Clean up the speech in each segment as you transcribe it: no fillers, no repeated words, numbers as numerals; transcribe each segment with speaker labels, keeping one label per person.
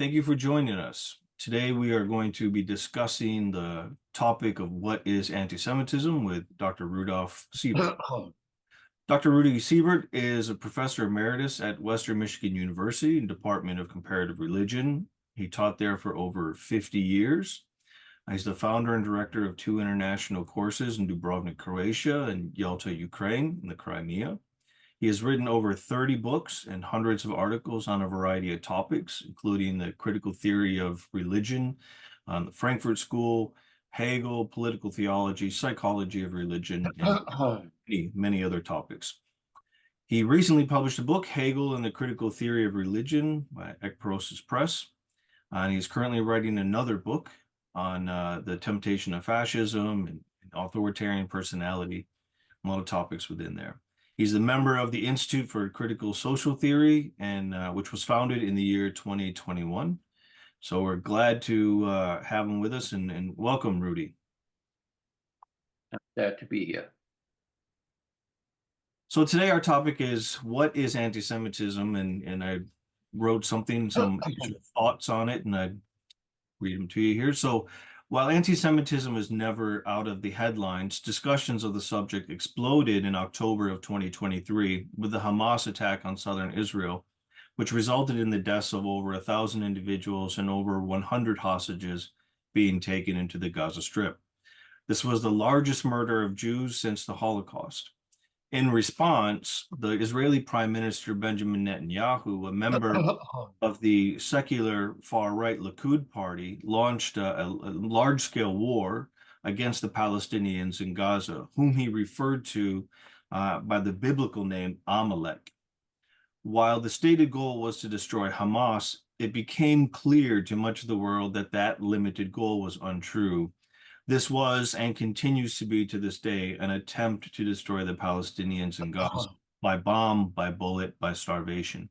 Speaker 1: Thank you for joining us. Today we are going to be discussing the topic of what is anti-Semitism with Dr. Rudolf Siebert. Dr. Rudy Siebert is a professor emeritus at Western Michigan University in Department of Comparative Religion. He taught there for over 50 years. He's the founder and director of two international courses in Dubrovnik, Croatia, and Yalta, Ukraine, in the Crimea. He has written over 30 books and hundreds of articles on a variety of topics, including the critical theory of religion, the Frankfurt School, Hegel, political theology, psychology of religion, and many other topics. He recently published a book, Hegel and the Critical Theory of Religion, by Ekpyrosis Press. And he's currently writing another book on the temptation of fascism and authoritarian personality, a lot of topics within there. He's a member of the Institute for Critical Social Theory, and which was founded in the year 2021. So we're glad to have him with us, and welcome, Rudy.
Speaker 2: I'm glad to be here.
Speaker 1: So today our topic is what is anti-Semitism, and I wrote some thoughts on it, and I read them to you here. So while anti-Semitism is never out of the headlines, discussions of the subject exploded in October of 2023 with the Hamas attack on southern Israel, which resulted in the deaths of over 1,000 individuals and over 100 hostages being taken into the Gaza Strip. This was the largest murder of Jews since the Holocaust. In response, the Israeli Prime Minister Benjamin Netanyahu, a member of the secular far-right Likud party, launched a large-scale war against the Palestinians in Gaza, whom he referred to by the biblical name Amalek. While the stated goal was to destroy Hamas, it became clear to much of the world that that limited goal was untrue. This was and continues to be to this day an attempt to destroy the Palestinians in Gaza by bomb, by bullet, by starvation.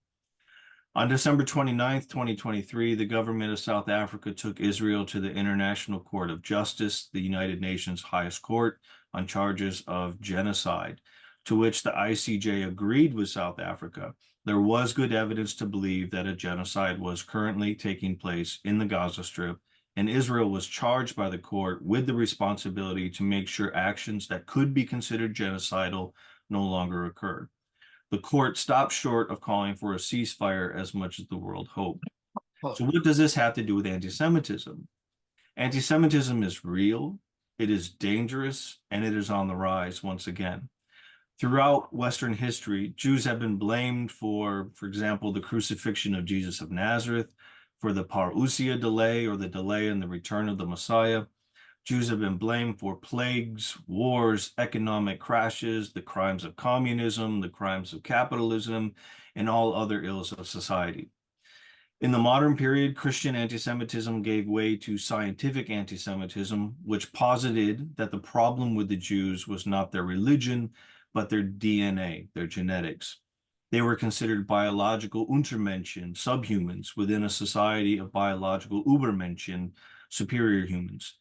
Speaker 1: On December 29th, 2023, the government of South Africa took Israel to the International Court of Justice, the United Nations highest court, on charges of genocide, to which the ICJ agreed with South Africa. There was good evidence to believe that a genocide was currently taking place in the Gaza Strip, and Israel was charged by the court with the responsibility to make sure actions that could be considered genocidal no longer occurred. The court stopped short of calling for a ceasefire as much as the world hoped. So what does this have to do with anti-Semitism? Anti-Semitism is real, it is dangerous, and it is on the rise once again. Throughout Western history, Jews have been blamed for example, the crucifixion of Jesus of Nazareth, for the parousia delay, or the delay in the return of the Messiah. Jews have been blamed for plagues, wars, economic crashes, the crimes of communism, the crimes of capitalism, and all other ills of society. In the modern period, Christian anti-Semitism gave way to scientific anti-Semitism, which posited that the problem with the Jews was not their religion, but their DNA, their genetics. They were considered biological Untermenschen, subhumans, within a society of biological Übermenschen, superior humans.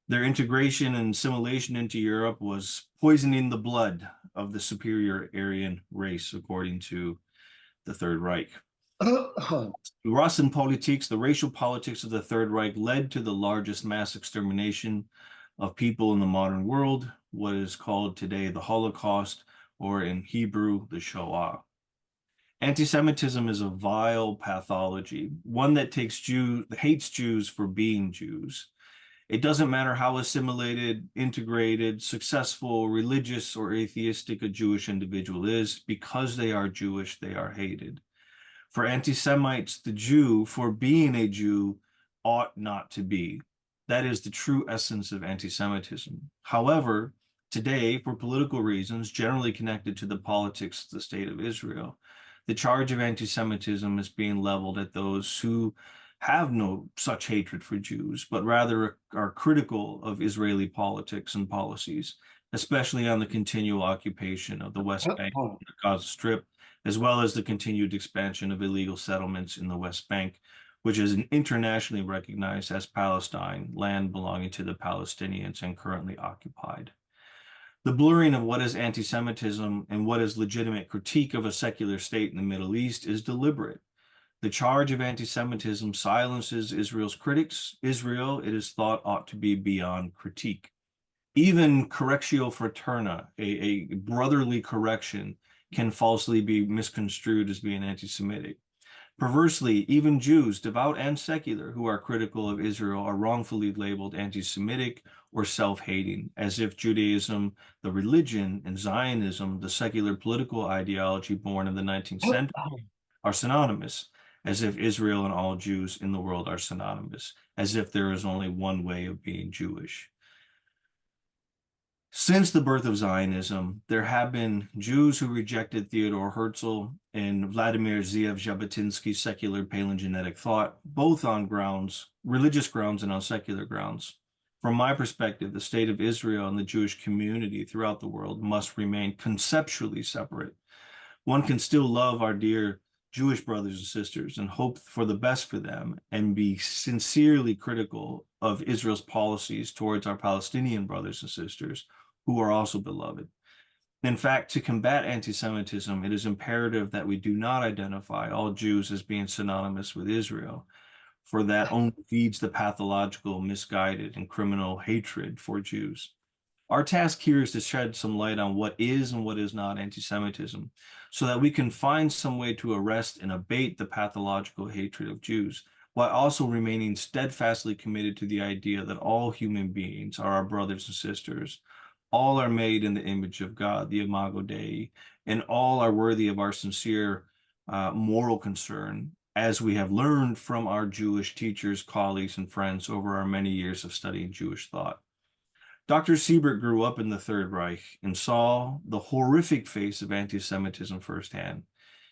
Speaker 1: Their integration and assimilation into Europe was poisoning the blood of the superior Aryan race, according to the Third Reich. Rassenpolitik, the racial politics of the Third Reich, led to the largest mass extermination of people in the modern world, what is called today the Holocaust, or in Hebrew, the Shoah. Anti-Semitism is a vile pathology, one that hates Jews for being Jews. It doesn't matter how assimilated, integrated, successful, religious, or atheistic a Jewish individual is, because they are Jewish, they are hated. For anti-Semites, the Jew, for being a Jew, ought not to be. That is the true essence of anti-Semitism. However, today, for political reasons, generally connected to the politics of the state of Israel, the charge of anti-Semitism is being leveled at those who have no such hatred for Jews, but rather are critical of Israeli politics and policies, especially on the continual occupation of the West Bank and the Gaza Strip, as well as the continued expansion of illegal settlements in the West Bank, which is internationally recognized as Palestine, land belonging to the Palestinians and currently occupied. The blurring of what is anti-Semitism and what is legitimate critique of a secular state in the Middle East is deliberate. The charge of anti-Semitism silences Israel's critics. Israel, it is thought, ought to be beyond critique. Even correctio fraterna, a brotherly correction, can falsely be misconstrued as being anti-Semitic. Perversely, even Jews, devout and secular, who are critical of Israel are wrongfully labeled anti-Semitic or self-hating, as if Judaism, the religion, and Zionism, the secular political ideology born in the 19th century, are synonymous, as if Israel and all Jews in the world are synonymous, as if there is only one way of being Jewish. Since the birth of Zionism, there have been Jews who rejected Theodor Herzl and Vladimir Zev-Jabotinsky's secular palingenetic thought, both on grounds, religious grounds and on secular grounds. From my perspective, the state of Israel and the Jewish community throughout the world must remain conceptually separate. One can still love our dear Jewish brothers and sisters and hope for the best for them and be sincerely critical of Israel's policies towards our Palestinian brothers and sisters who are also beloved. In fact, to combat anti-Semitism, it is imperative that we do not identify all Jews as being synonymous with Israel, for that only feeds the pathological, misguided, and criminal hatred for Jews. Our task here is to shed some light on what is and what is not anti-Semitism, so that we can find some way to arrest and abate the pathological hatred of Jews, while also remaining steadfastly committed to the idea that all human beings are our brothers and sisters. All are made in the image of God, the Imago Dei, and all are worthy of our sincere moral concern, as we have learned from our Jewish teachers, colleagues, and friends over our many years of studying Jewish thought. Dr. Siebert grew up in the Third Reich and saw the horrific face of anti-Semitism firsthand.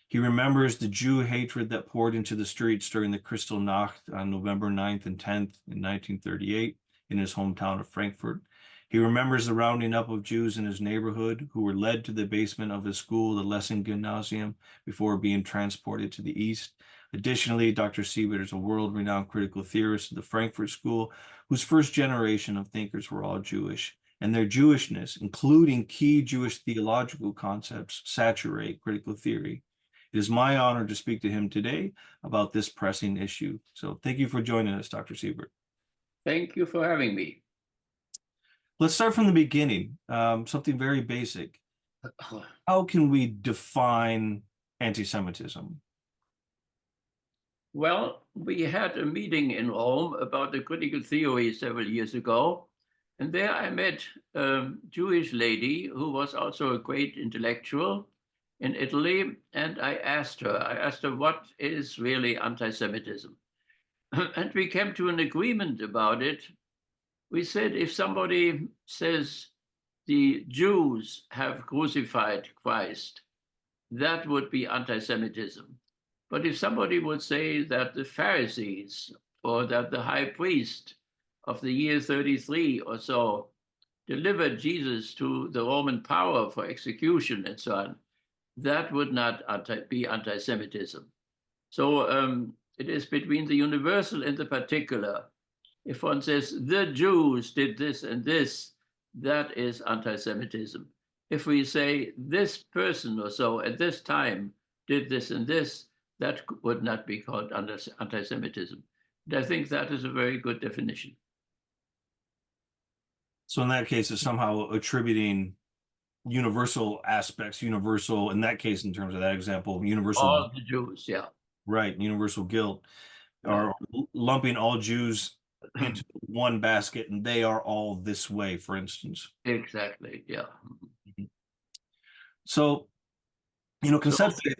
Speaker 1: He remembers the Jew hatred that poured into the streets during the Kristallnacht on November 9th and 10th in 1938 in his hometown of Frankfurt. He remembers the rounding up of Jews in his neighborhood who were led to the basement of his school, the Lessing Gymnasium, before being transported to the east. Additionally, Dr. Siebert is a world-renowned critical theorist of the Frankfurt School, whose first generation of thinkers were all Jewish, and their Jewishness, including key Jewish theological concepts, saturate critical theory. It is my honor to speak to him today about this pressing issue. So thank you for joining us, Dr. Siebert.
Speaker 2: Thank you for having me.
Speaker 1: Let's start from the beginning, something very basic. How can we define anti-Semitism?
Speaker 2: Well, we had a meeting in Rome about the critical theory several years ago, and there I met a Jewish lady who was also a great intellectual in Italy, and I asked her, what is really anti-Semitism? And we came to an agreement about it. We said if somebody says the Jews have crucified Christ, that would be anti-Semitism. But if somebody would say that the Pharisees or that the high priest of the year 33 or so delivered Jesus to the Roman power for execution and so on, that would not be anti-Semitism. So it is between the universal and the particular. If one says the Jews did this and this, that is anti-Semitism. If we say this person or so at this time did this and this, that would not be called anti-Semitism. And I think that is a very good definition.
Speaker 1: So in that case, it's somehow attributing universal aspects, universal, in that case, in terms of that example, universal.
Speaker 2: All the Jews, yeah.
Speaker 1: Right, universal guilt, or lumping all Jews into one basket, and they are all this way, for instance.
Speaker 2: Exactly, yeah.
Speaker 1: So, conceptually,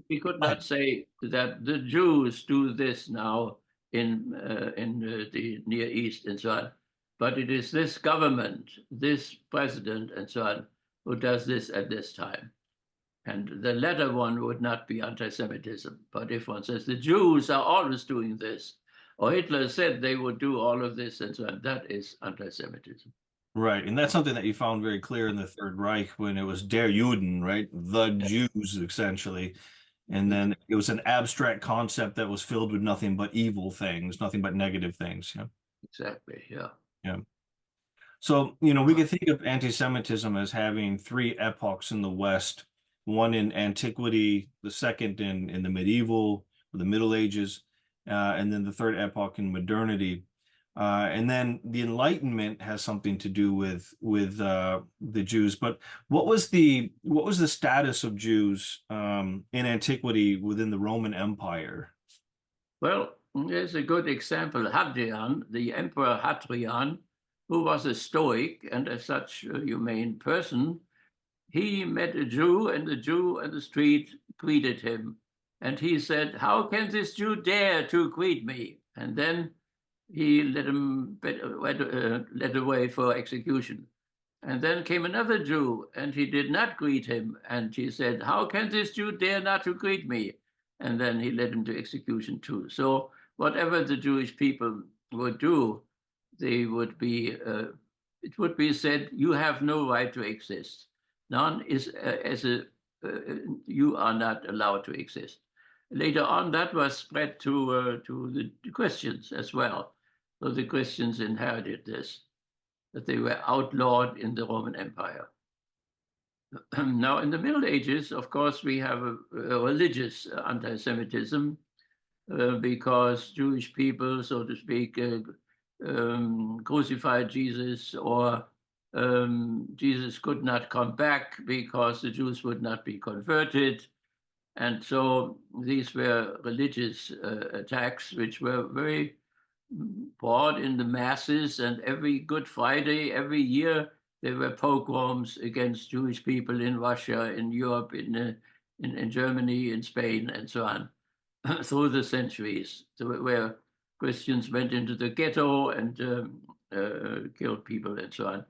Speaker 2: we could not say that the Jews do this now in the Near East and so on, but it is this government, this president and so on, who does this at this time. And the latter one would not be anti-Semitism. But if one says the Jews are always doing this, or Hitler said they would do all of this and so on, that is anti-Semitism.
Speaker 1: Right, and that's something that you found very clear in the Third Reich when it was Der Juden, right? The Jews, essentially. And then it was an abstract concept that was filled with nothing but evil things, nothing but negative things. Yeah.
Speaker 2: Exactly, yeah.
Speaker 1: Yeah. So, we could think of anti-Semitism as having three epochs in the West, one in antiquity, the second in the medieval the Middle Ages, and then the third epoch in modernity. And then the Enlightenment has something to do with the Jews. But what was the status of Jews in antiquity within the Roman Empire?
Speaker 2: Well, there's a good example. Hadrian, the Emperor Hadrian, who was a Stoic and as such a humane person, he met a Jew, and the Jew on the street greeted him. And he said, "How can this Jew dare to greet me?" And then he led him led away for execution. And then came another Jew, and he did not greet him. And he said, "How can this Jew dare not to greet me?" And then he led him to execution too. So whatever the Jewish people would do, they would be, it would be said, "You have no right to exist. None is you are not allowed to exist." Later on, that was spread to the Christians as well. So the Christians inherited this, that they were outlawed in the Roman Empire. Now, in the Middle Ages, of course, we have a religious anti-Semitism because Jewish people, so to speak, crucified Jesus, or Jesus could not come back because the Jews would not be converted. And so these were religious attacks, which were very broad in the masses. And every Good Friday, every year, there were pogroms against Jewish people in Russia, in Europe, in Germany, in Spain, and so on, through the centuries, where Christians went into the ghetto and killed people and so on.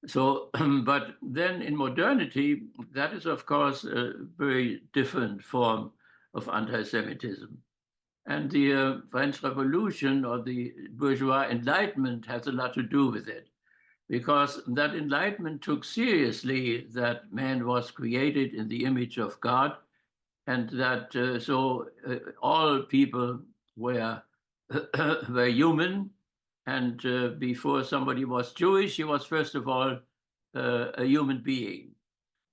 Speaker 2: So, but then in modernity, that is, of course, a very different form of anti-Semitism. And the French Revolution, or the bourgeois Enlightenment, has a lot to do with it, because that Enlightenment took seriously that man was created in the image of God, and that all people were were human. And before somebody was Jewish, he was first of all a human being.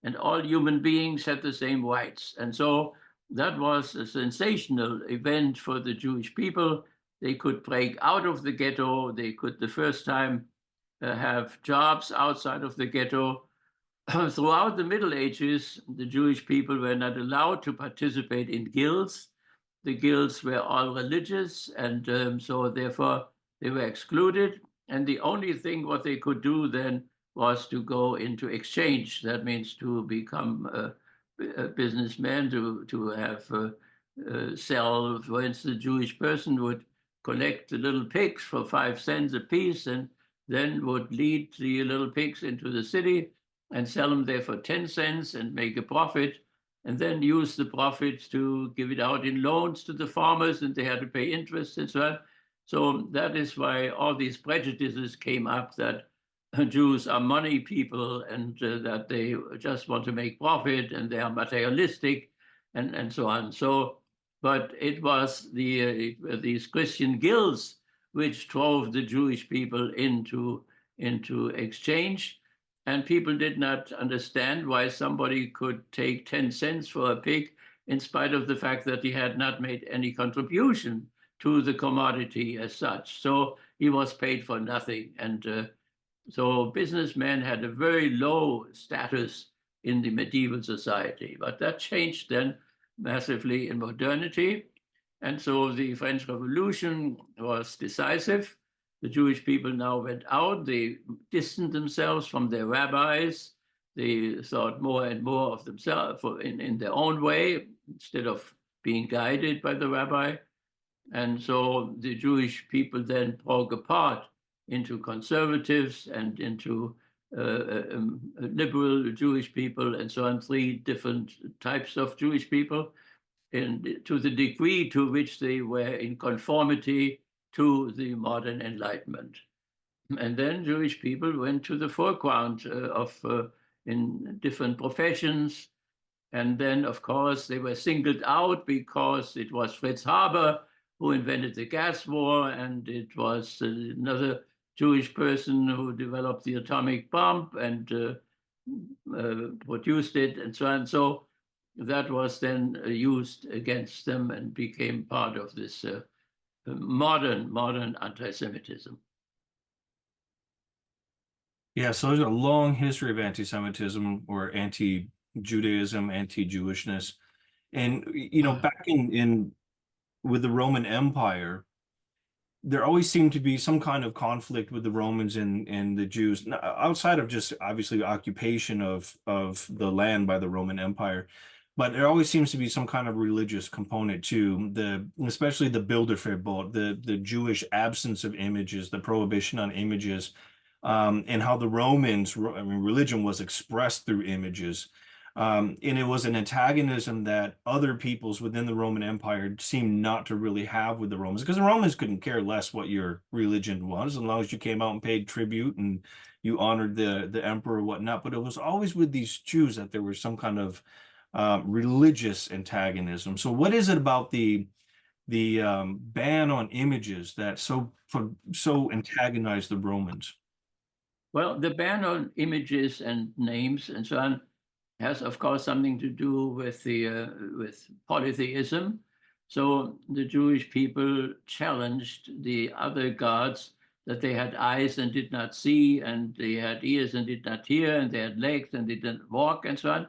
Speaker 2: And all human beings had the same rights. And so that was a sensational event for the Jewish people. They could break out of the ghetto. They could, the first time, have jobs outside of the ghetto. Throughout the Middle Ages, the Jewish people were not allowed to participate in guilds. The guilds were all religious, and so therefore they were excluded. And the only thing what they could do then was to go into exchange. That means to become a businessman, to have sell. For instance, a Jewish person would collect the little pigs for 5 cents a piece, and then would lead the little pigs into the city and sell them there for 10 cents and make a profit, and then use the profits to give it out in loans to the farmers, and they had to pay interest and so on. So that is why all these prejudices came up, that Jews are money people, and that they just want to make profit, and they are materialistic, and so on. So, but it was these Christian guilds which drove the Jewish people into exchange. And people did not understand why somebody could take 10 cents for a pig, in spite of the fact that he had not made any contribution to the commodity as such. So he was paid for nothing. And so businessmen had a very low status in the medieval society. But that changed then massively in modernity. And so the French Revolution was decisive. The Jewish people now went out. They distanced themselves from their rabbis. They thought more and more of themselves in their own way, instead of being guided by the rabbi. And so the Jewish people then broke apart into conservatives and into liberal Jewish people, and so on, 3 different types of Jewish people, and to the degree to which they were in conformity to the modern Enlightenment. And then Jewish people went to the foreground in different professions. And then, of course, they were singled out because it was Fritz Haber who invented the gas war, and it was another Jewish person who developed the atomic bomb and produced it, and so on. So that was then used against them and became part of this modern anti-Semitism.
Speaker 1: Yeah, so there's a long history of anti-Semitism or anti-Judaism, anti-Jewishness. And back in with the Roman Empire, there always seemed to be some kind of conflict with the Romans and the Jews, outside of just obviously occupation of the land by the Roman Empire. But there always seems to be some kind of religious component too, especially the Bilderverbot, the Jewish absence of images, the prohibition on images, and how the Romans, I mean, religion was expressed through images. And it was an antagonism that other peoples within the Roman Empire seemed not to really have with the Romans, because the Romans couldn't care less what your religion was, as long as you came out and paid tribute and you honored the emperor or whatnot. But it was always with these Jews that there was some kind of religious antagonism. So what is it about the ban on images that so antagonized the Romans?
Speaker 2: Well, the ban on images and names and so on has, of course, something to do with with polytheism. So the Jewish people challenged the other gods that they had eyes and did not see, and they had ears and did not hear, and they had legs and did not walk, and so on.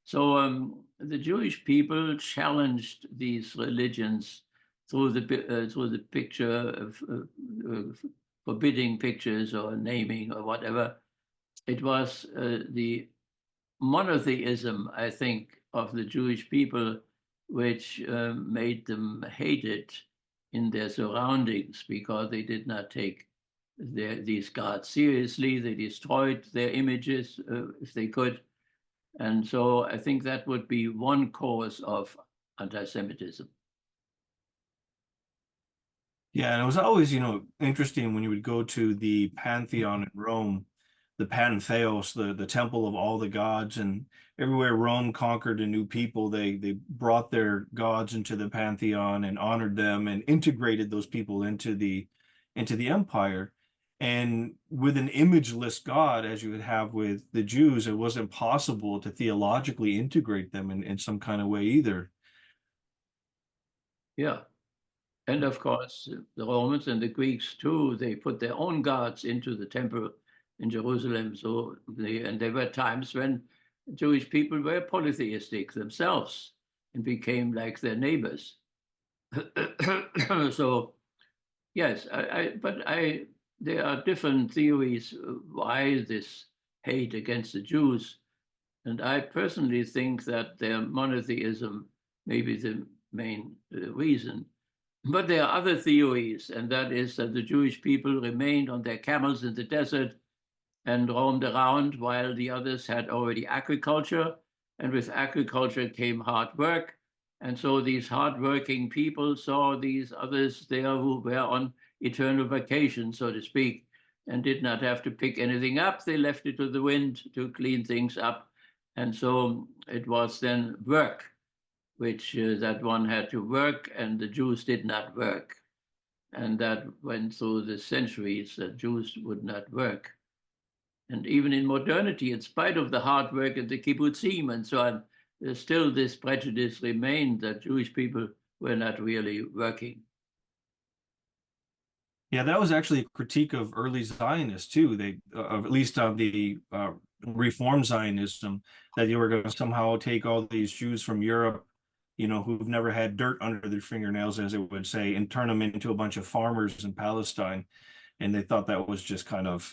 Speaker 2: So the Jewish people challenged these religions through the picture of forbidding pictures or naming or whatever. It was the monotheism, I think, of the Jewish people, which made them hate it in their surroundings, because they did not take these gods seriously. They destroyed their images if they could. And so I think that would be one cause of anti-Semitism.
Speaker 1: Yeah, and it was always, interesting when you would go to the Pantheon in Rome, the Pantheos, the temple of all the gods, and everywhere Rome conquered a new people, they brought their gods into the Pantheon and honored them and integrated those people into the empire. And with an imageless God, as you would have with the Jews, it wasn't possible to theologically integrate them in some kind of way either.
Speaker 2: Yeah. And of course, the Romans and the Greeks too, they put their own gods into the temple in Jerusalem. And there were times when Jewish people were polytheistic themselves and became like their neighbors. So yes, there are different theories why this hate against the Jews. And I personally think that their monotheism may be the main reason. But there are other theories, and that is that the Jewish people remained on their camels in the desert and roamed around while the others had already agriculture. And with agriculture came hard work. And so these hardworking people saw these others there who were on eternal vacation, so to speak, and did not have to pick anything up. They left it to the wind to clean things up. And so it was then work, which that one had to work, and the Jews did not work. And that went through the centuries, that Jews would not work. And even in modernity, in spite of the hard work and the kibbutzim and so on, there's still this prejudice remained that Jewish people were not really working.
Speaker 1: Yeah, that was actually a critique of early Zionists too. They, at least on the Reform Zionism, that you were going to somehow take all these Jews from Europe, who've never had dirt under their fingernails, as it would say, and turn them into a bunch of farmers in Palestine. And they thought that was just kind of,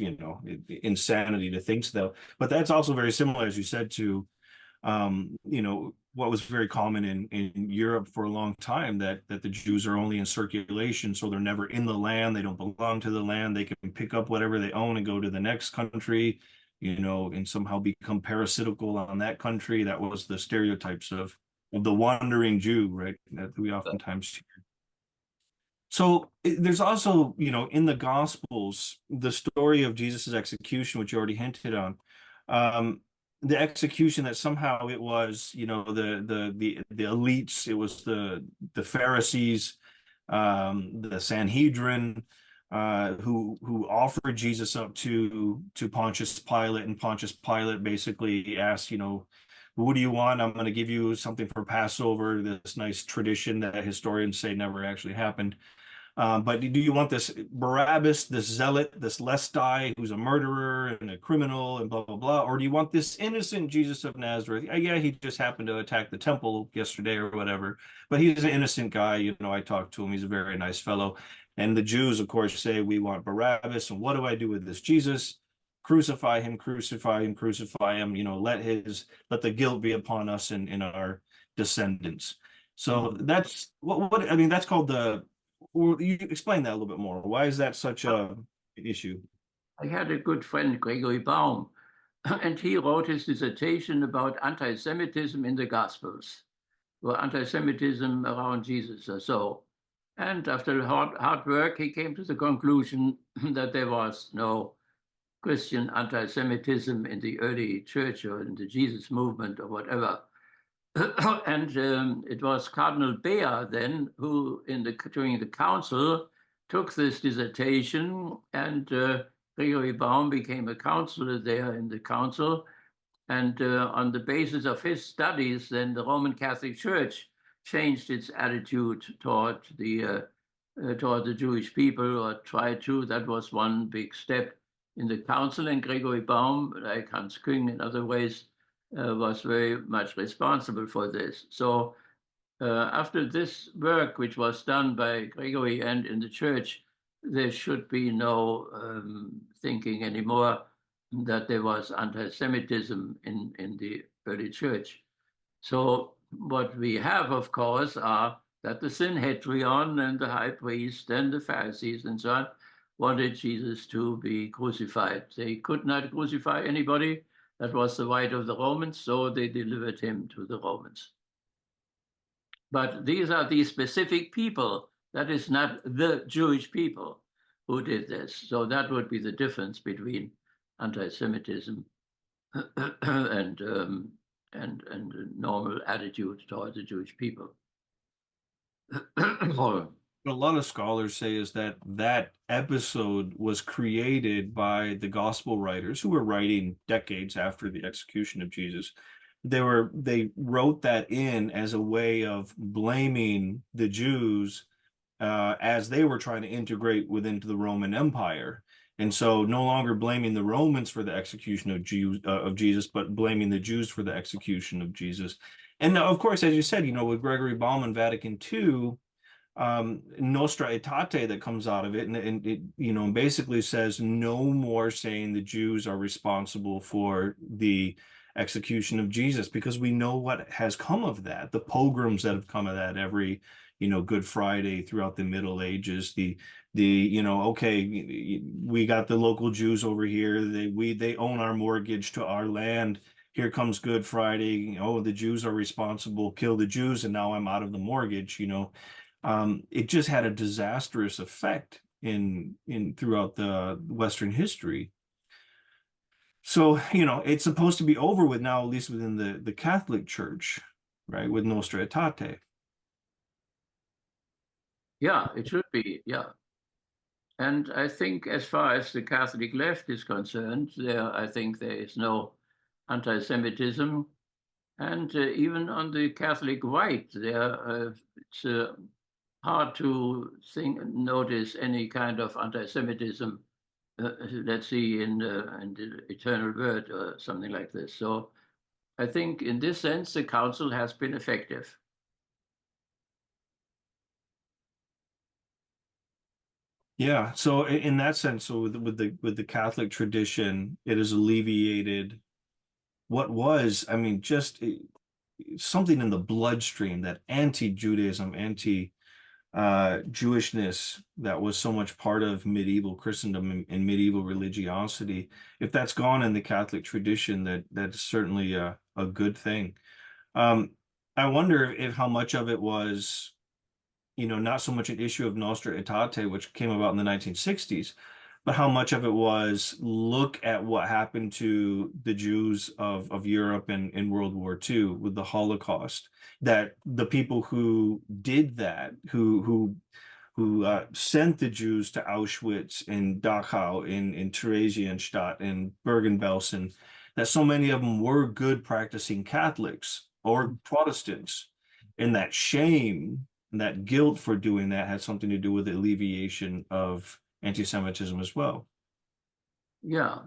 Speaker 1: insanity to think so. But that's also very similar, as you said, to, what was very common in Europe for a long time, that the Jews are only in circulation, so they're never in the land. They don't belong to the land. They can pick up whatever they own and go to the next country, and somehow become parasitical on that country. That was the stereotypes of the wandering Jew, right? That we oftentimes hear. So there's also, in the Gospels, the story of Jesus's execution, which you already hinted on. The execution, that somehow it was, the elites, it was the Pharisees, the Sanhedrin, who offered Jesus up to Pontius Pilate, and Pontius Pilate basically asked, what do you want? I'm going to give you something for Passover, this nice tradition that historians say never actually happened. But do you want this Barabbas, this zealot, this Lestai, who's a murderer and a criminal and blah, blah, blah? Or do you want this innocent Jesus of Nazareth? Yeah, he just happened to attack the temple yesterday or whatever, but he's an innocent guy. You know, I talked to him. He's a very nice fellow. And the Jews, of course, say, we want Barabbas. And what do I do with this Jesus? Crucify him, crucify him, crucify him. You know, let the guilt be upon us and our descendants. So that's what I mean, that's called well, you explain that a little bit more. Why is that such a issue?
Speaker 2: I had a good friend, Gregory Baum, and he wrote his dissertation about anti-Semitism in the Gospels, or anti-Semitism around Jesus or so. And after hard work, he came to the conclusion that there was no Christian anti-Semitism in the early church or in the Jesus movement or whatever. And it was Cardinal Bea then who, during the council, took this dissertation, and Gregory Baum became a counselor there in the council. And on the basis of his studies, then the Roman Catholic Church changed its attitude toward the Jewish people, or tried to. That was one big step in the council. And Gregory Baum, like Hans Küng in other ways, was very much responsible for this. So after this work, which was done by Gregory and in the church, there should be no thinking anymore that there was anti-Semitism in the early church. So what we have, of course, are that the Sanhedrin and the high priest and the Pharisees and so on wanted Jesus to be crucified. They could not crucify anybody. That was the right of the Romans, so they delivered him to the Romans. But these are the specific people. That is not the Jewish people who did this. So that would be the difference between anti-Semitism and a normal attitude towards the Jewish people.
Speaker 1: What a lot of scholars say is that that episode was created by the gospel writers who were writing decades after the execution of Jesus. They wrote that in as a way of blaming the Jews as they were trying to integrate within the Roman Empire. And so no longer blaming the Romans for the execution of Jesus, but blaming the Jews for the execution of Jesus. And of course, as you said, you know, with Gregory Baum and Vatican II, Nostra Aetate that comes out of it, and it, you know, basically says no more saying the Jews are responsible for the execution of Jesus, because we know what has come of that, the pogroms that have come of that every, you know, Good Friday throughout the Middle Ages, you know, okay, we got the local Jews over here, they own our mortgage to our land. Here comes Good Friday. Oh, the Jews are responsible, kill the Jews, and now I'm out of the mortgage, you know. It just had a disastrous effect in throughout the Western history. So, you know, it's supposed to be over with now, at least within the Catholic Church, right, with Nostra Aetate.
Speaker 2: Yeah, it should be, yeah. And I think as far as the Catholic left is concerned, I think there is no anti-Semitism. And even on the Catholic right, it's hard to notice any kind of anti-Semitism. Let's see, in the Eternal Word or something like this. So I think in this sense, the council has been effective.
Speaker 1: Yeah, so in that sense, so with the Catholic tradition, it has alleviated what was, I mean, just something in the bloodstream, that anti-Judaism, Jewishness that was so much part of medieval Christendom and medieval religiosity. If that's gone in the Catholic tradition, that's certainly a good thing. I wonder if how much of it was, you know, not so much an issue of Nostra Aetate, which came about in the 1960s, but how much of it was look at what happened to the Jews of Europe in World War II with the Holocaust, that the people who did that, who sent the Jews to Auschwitz and Dachau, in Theresienstadt and Bergen-Belsen, that so many of them were good practicing Catholics or Protestants, and that shame and that guilt for doing that had something to do with the alleviation of anti-Semitism as well.
Speaker 2: Yeah.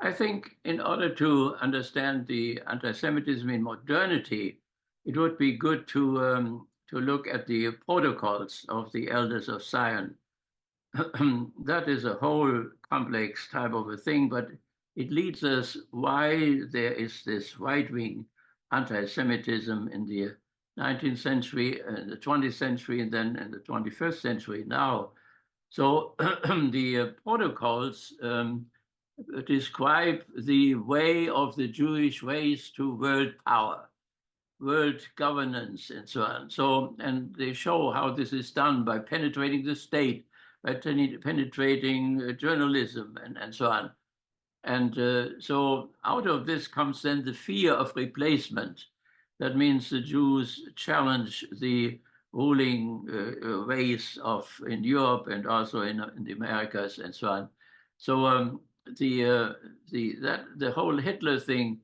Speaker 2: I think in order to understand the anti-Semitism in modernity, it would be good to look at the protocols of the Elders of Zion. That is a whole complex type of a thing, but it leads us why there is this right-wing anti-Semitism in the 19th century, the 20th century, and then in the 21st century now. So the protocols describe the way of the Jewish race to world power, world governance, and so on. So, and they show how this is done by penetrating the state, by penetrating journalism, and so on. And so out of this comes then the fear of replacement. That means the Jews challenge the ruling race in Europe and also in the Americas and so on. So the whole Hitler thing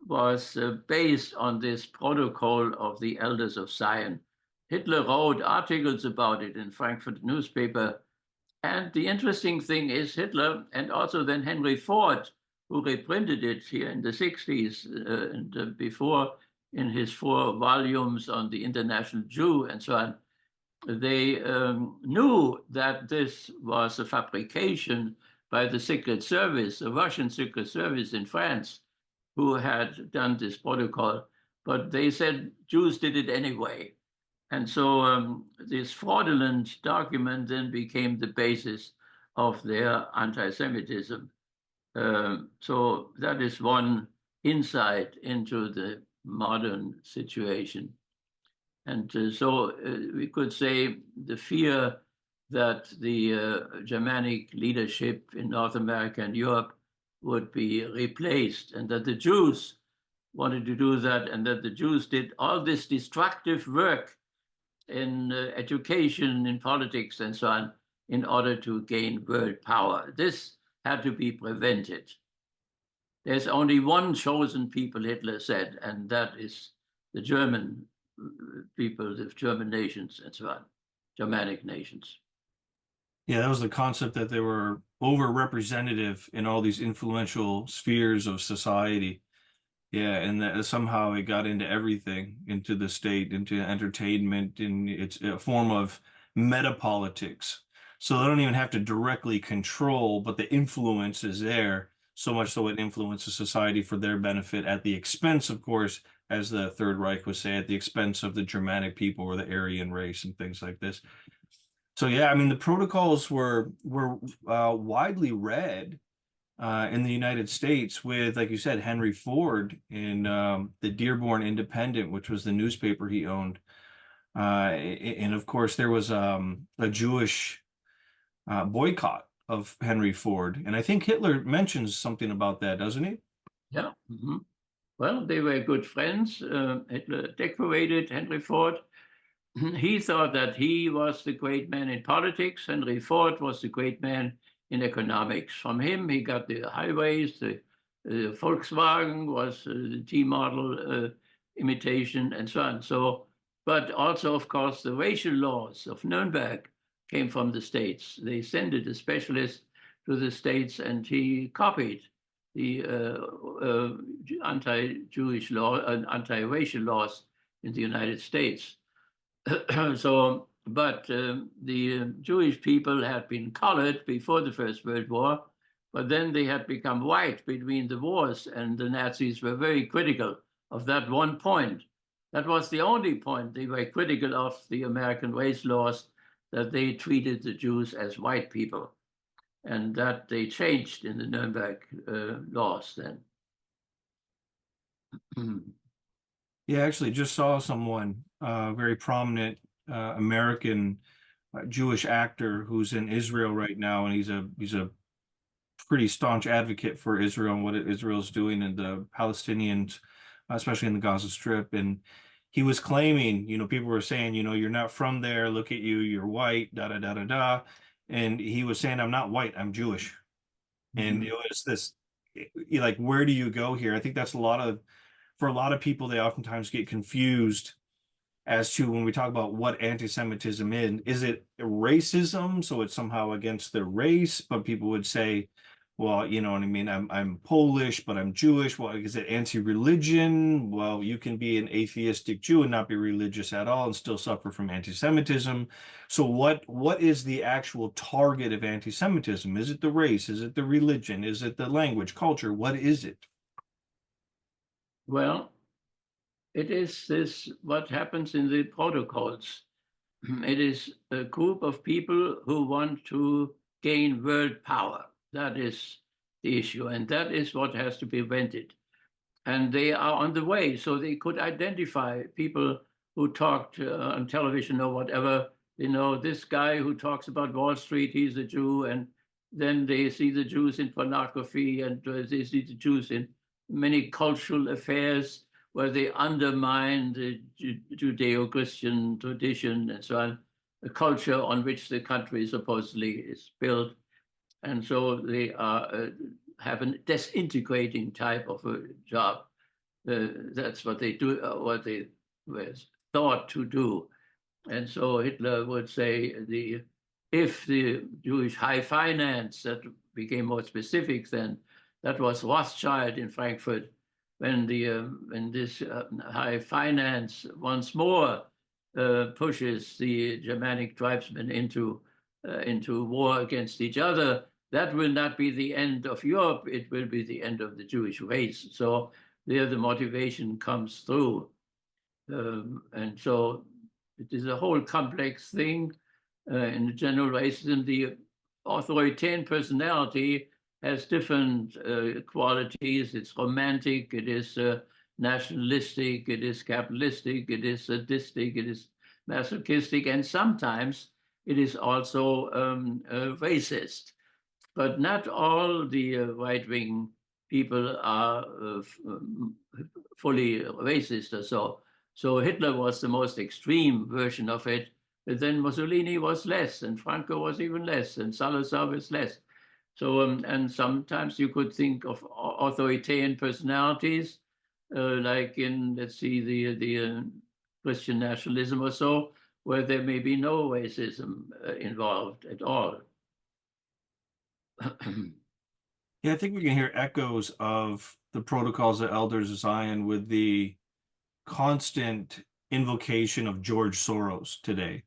Speaker 2: was based on this protocol of the Elders of Zion. Hitler wrote articles about it in Frankfurt newspaper. And the interesting thing is Hitler and also then Henry Ford, who reprinted it here in the 60s and before in his 4 volumes on the international Jew and so on, they knew that this was a fabrication by the Secret Service, the Russian Secret Service in France, who had done this protocol, but they said Jews did it anyway. And so this fraudulent document then became the basis of their anti-Semitism. So that is one insight into the modern situation. And so we could say the fear that the Germanic leadership in North America and Europe would be replaced, and that the Jews wanted to do that, and that the Jews did all this destructive work in education, in politics, and so on, in order to gain world power. This had to be prevented. There's only one chosen people, Hitler said, and that is the German people, the German nations, and so on, Germanic nations.
Speaker 1: Yeah, that was the concept that they were overrepresentative in all these influential spheres of society. Yeah, and that somehow it got into everything, into the state, into entertainment, and it's a form of meta-politics. So they don't even have to directly control, but the influence is there, so much so it influences society for their benefit at the expense, of course, as the Third Reich would say, at the expense of the Germanic people or the Aryan race and things like this. So yeah, I mean, the protocols were widely read in the United States with, like you said, Henry Ford in the Dearborn Independent, which was the newspaper he owned. And of course, there was a Jewish boycott of Henry Ford. And I think Hitler mentions something about that, doesn't he?
Speaker 2: Yeah. Mm-hmm. Well, they were good friends. Hitler decorated Henry Ford. He thought that he was the great man in politics. Henry Ford was the great man in economics. From him, he got the highways, the Volkswagen was the T model imitation, and so on. So, but also, of course, the racial laws of Nuremberg came from the States. They sent a specialist to the States, and he copied the anti-Jewish law and anti-racial laws in the United States. So, but the Jewish people had been colored before the First World War, but then they had become white between the wars, and the Nazis were very critical of that one point. That was the only point they were critical of the American race laws, that they treated the Jews as white people, and that they changed in the Nuremberg laws then.
Speaker 1: Yeah, actually just saw someone, very prominent American Jewish actor who's in Israel right now, and he's a pretty staunch advocate for Israel and what Israel's doing and the Palestinians, especially in the Gaza Strip. And he was claiming, people were saying, you're not from there, look at you, you're white, da da da da da. And he was saying, I'm not white, I'm Jewish. And it was this like, where do you go here? I think that's for a lot of people, they oftentimes get confused as to when we talk about what anti-Semitism is it racism? So it's somehow against the race, but people would say, well, you know what I mean? I'm Polish, but I'm Jewish. Well, is it anti-religion? Well, you can be an atheistic Jew and not be religious at all and still suffer from anti-Semitism. So what is the actual target of anti-Semitism? Is it the race? Is it the religion? Is it the language, culture? What is it?
Speaker 2: Well, it is this what happens in the protocols. It is a group of people who want to gain world power. That is the issue, and that is what has to be prevented. And they are on the way, so they could identify people who talked on television or whatever. You know, this guy who talks about Wall Street, he's a Jew, and then they see the Jews in pornography, and they see the Jews in many cultural affairs where they undermine the Judeo-Christian tradition and so on, the culture on which the country supposedly is built. And so they have a disintegrating type of a job. That's what they do, what they were thought to do. And so Hitler would say, if the Jewish high finance, that became more specific then, that was Rothschild in Frankfurt, when this high finance once more pushes the Germanic tribesmen into war against each other, that will not be the end of Europe. It will be the end of the Jewish race. So there the motivation comes through. And so it is a whole complex thing. In general racism, the authoritarian personality has different qualities. It's romantic, it is nationalistic, it is capitalistic, it is sadistic, it is masochistic, and sometimes it is also racist. But not all the right-wing people are fully racist or so. So Hitler was the most extreme version of it, but then Mussolini was less, and Franco was even less, and Salazar was less. So, and sometimes you could think of authoritarian personalities, like in, let's see, the Christian nationalism or so, where there may be no racism involved at all.
Speaker 1: Yeah, I think we can hear echoes of the Protocols of Elders of Zion with the constant invocation of George Soros today.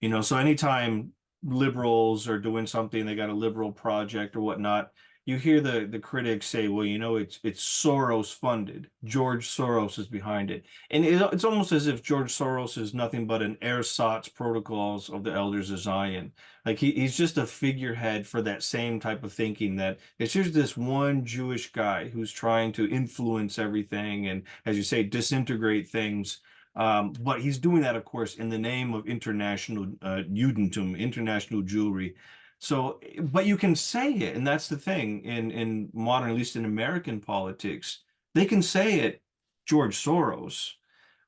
Speaker 1: You know, so anytime liberals are doing something, they got a liberal project or whatnot, you hear the critics say, well, you know, it's Soros funded. George Soros is behind it. And it's almost as if George Soros is nothing but an ersatz Protocols of the Elders of Zion. Like he's just a figurehead for that same type of thinking, that it's just this one Jewish guy who's trying to influence everything and, as you say, disintegrate things. But he's doing that, of course, in the name of international Judentum, international Jewry. So, but you can say it, and that's the thing in modern, at least in American politics, they can say it, George Soros,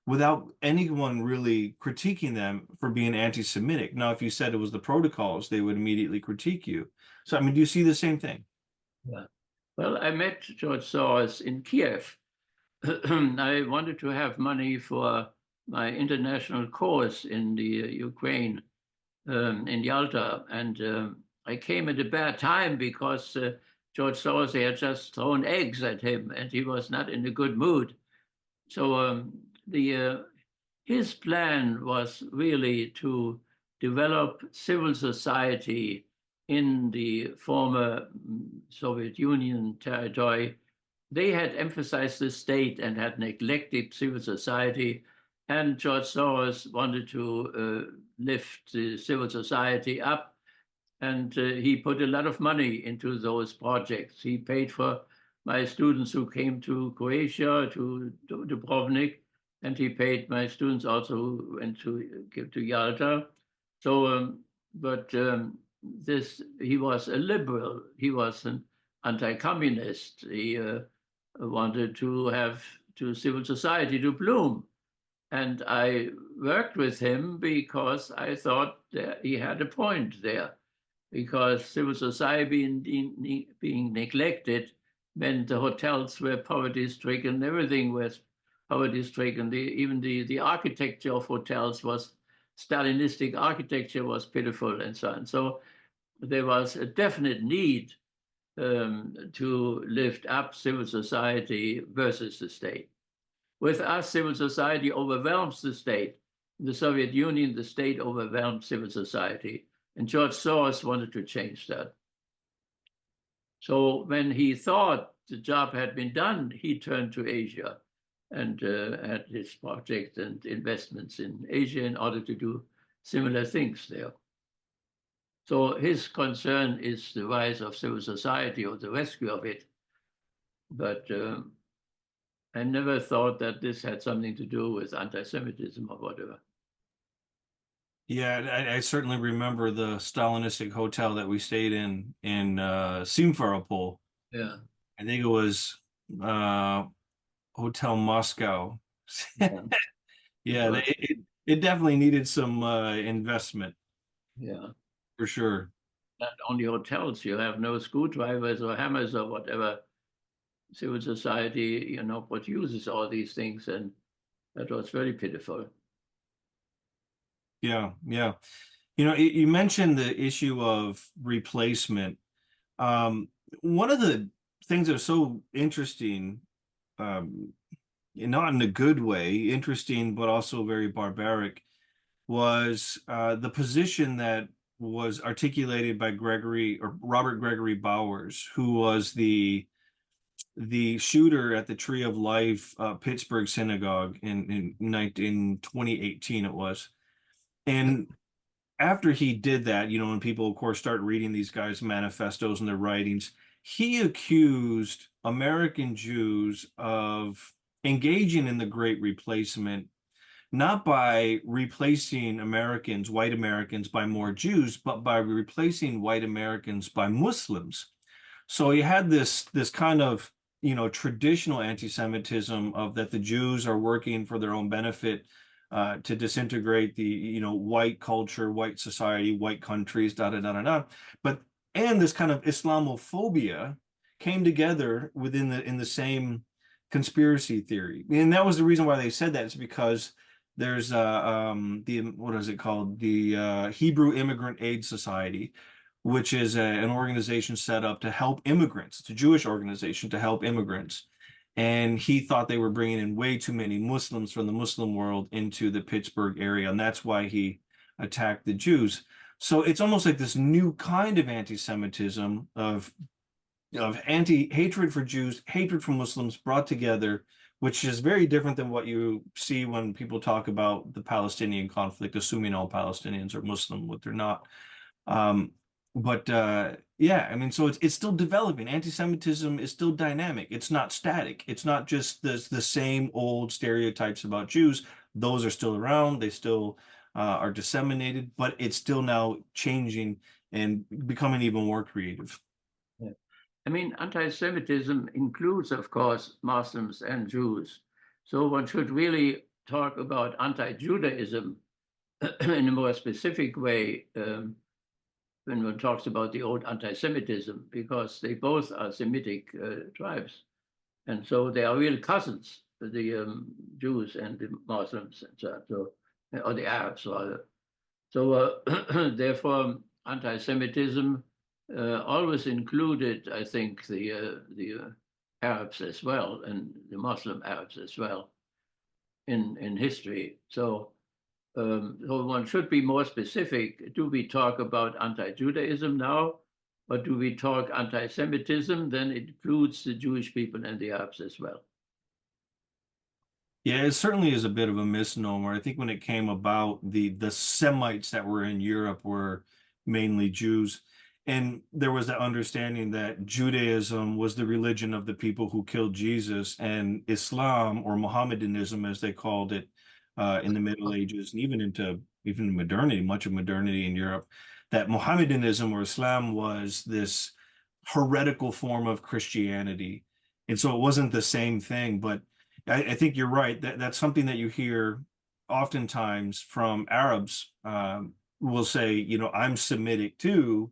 Speaker 1: without anyone really critiquing them for being anti-Semitic. Now, if you said it was the Protocols, they would immediately critique you. So, I mean, do you see the same thing?
Speaker 2: Yeah. Well, I met George Soros in Kiev. I wanted to have money for my international course in the Ukraine, in Yalta. And I came at a bad time because George Soros had just thrown eggs at him and he was not in a good mood. So his plan was really to develop civil society in the former Soviet Union territory. They had emphasized the state and had neglected civil society. And George Soros wanted to lift the civil society up. And he put a lot of money into those projects. He paid for my students who came to Croatia, to Dubrovnik, and he paid my students also who went to Yalta. So, he was a liberal. He was an anti-communist. He wanted to have civil society to bloom. And I worked with him because I thought that he had a point there, because civil society being neglected when the hotels were poverty-stricken, everything was poverty-stricken. Even the architecture of hotels was Stalinistic architecture, was pitiful, and so on. So there was a definite need to lift up civil society versus the state. With us, civil society overwhelms the state. In the Soviet Union, the state overwhelmed civil society, and George Soros wanted to change that. So when he thought the job had been done, he turned to Asia and had his projects and investments in Asia in order to do similar things there. So his concern is the rise of civil society or the rescue of it. But I never thought that this had something to do with anti-Semitism or whatever.
Speaker 1: Yeah, I certainly remember the Stalinistic hotel that we stayed in Simferopol.
Speaker 2: Yeah.
Speaker 1: I think it was Hotel Moscow.
Speaker 2: Yeah.
Speaker 1: Yeah, it definitely needed some investment
Speaker 2: Yeah.
Speaker 1: for sure.
Speaker 2: Not only hotels, you have no screwdrivers or hammers or whatever. Civil society, produces all these things, and that was very pitiful.
Speaker 1: Yeah, yeah. You mentioned the issue of replacement. One of the things that was so interesting, not in a good way, interesting, but also very barbaric, was the position that was articulated by Robert Gregory Bowers, who was the shooter at the Tree of Life Pittsburgh synagogue in 2018 it was. And after he did that, when people, of course, start reading these guys' manifestos and their writings, he accused American Jews of engaging in the Great Replacement, not by replacing white Americans, by more Jews, but by replacing white Americans by Muslims. So you had this kind of, traditional anti-Semitism of that the Jews are working for their own benefit to disintegrate the, white culture, white society, white countries, da da da da da. And this kind of Islamophobia came together in the same conspiracy theory. And that was the reason why they said that. It's because there's what is it called? The Hebrew Immigrant Aid Society, which is an organization set up to help immigrants. It's a Jewish organization to help immigrants. And he thought they were bringing in way too many Muslims from the Muslim world into the Pittsburgh area. And that's why he attacked the Jews. So it's almost like this new kind of anti-Semitism of hatred for Jews, hatred for Muslims brought together, which is very different than what you see when people talk about the Palestinian conflict, assuming all Palestinians are Muslim, what they're not. Yeah, I mean, so it's still developing. Anti-Semitism is still dynamic. It's not static. It's not just the same old stereotypes about Jews. Those are still around. They still are disseminated, but it's still now changing and becoming even more creative.
Speaker 2: Yeah. I mean, anti-Semitism includes, of course, Muslims and Jews. So one should really talk about anti-Judaism in a more specific way when one talks about the old anti-Semitism, because they both are Semitic tribes. And so they are real cousins, the Jews and the Muslims, and so, or the Arabs, rather. So therefore, anti-Semitism always included, I think, the Arabs as well, and the Muslim Arabs as well in history. So one should be more specific. Do we talk about anti-Judaism now, or do we talk anti-Semitism? Then it includes the Jewish people and the Arabs as well.
Speaker 1: Yeah, it certainly is a bit of a misnomer. I think when it came about, the Semites that were in Europe were mainly Jews. And there was that understanding that Judaism was the religion of the people who killed Jesus, and Islam, or Mohammedanism, as they called it in the Middle Ages, and even modernity, much of modernity in Europe, that Mohammedanism or Islam was this heretical form of Christianity. And so it wasn't the same thing, but I think you're right. That's something that you hear oftentimes from Arabs will say, I'm Semitic too.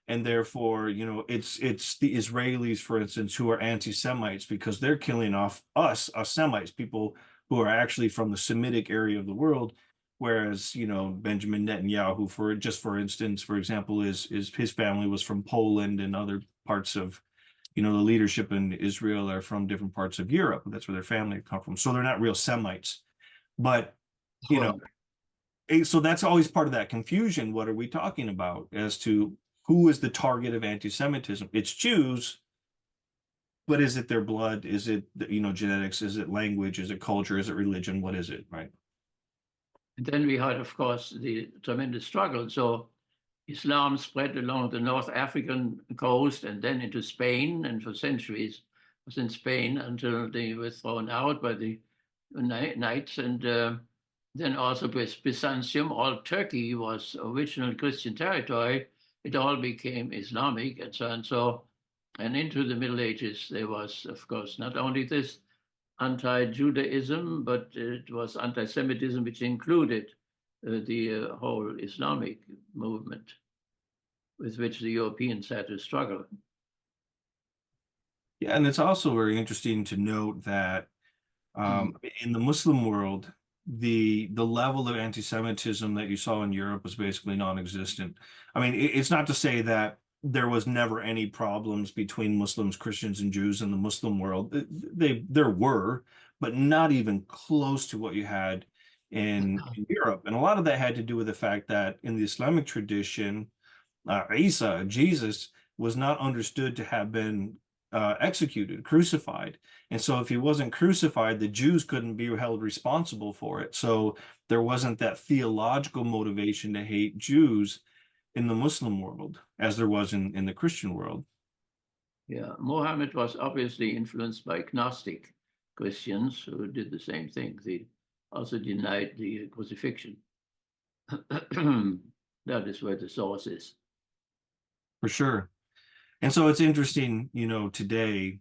Speaker 1: And therefore, it's the Israelis, for instance, who are anti-Semites because they're killing off us Semites, people who are actually from the Semitic area of the world. Whereas, Benjamin Netanyahu, for instance, for example, is his family was from Poland and other parts of, the leadership in Israel are from different parts of Europe. That's where their family come from. So they're not real Semites. But,
Speaker 2: Sure.
Speaker 1: so that's always part of that confusion. What are we talking about as to who is the target of anti-Semitism? It's Jews, but is it their blood? Is it, genetics? Is it language? Is it culture? Is it religion? What is it, right?
Speaker 2: And then we had, of course, the tremendous struggle. So Islam spread along the North African coast and then into Spain, and for centuries was in Spain until they were thrown out by the Knights. And then also with Byzantium, all Turkey was original Christian territory. It all became Islamic and so on. So, and into the Middle Ages, there was, of course, not only this anti-Judaism, but it was anti-Semitism, which included the whole Islamic movement with which the Europeans had to struggle.
Speaker 1: Yeah, and it's also very interesting to note that in the Muslim world, the level of anti-Semitism that you saw in Europe was basically non-existent. I mean, it's not to say that there was never any problems between Muslims, Christians, and Jews in the Muslim world. There were, but not even close to what you had in Europe. And a lot of that had to do with the fact that in the Islamic tradition, Isa, Jesus, was not understood to have been executed, crucified. And so if he wasn't crucified, the Jews couldn't be held responsible for it. So there wasn't that theological motivation to hate Jews in the Muslim world as there was in the Christian world.
Speaker 2: Yeah, Muhammad was obviously influenced by Gnostic Christians who did the same thing. They also denied the crucifixion. That is where the source is.
Speaker 1: For sure. And so it's interesting, today,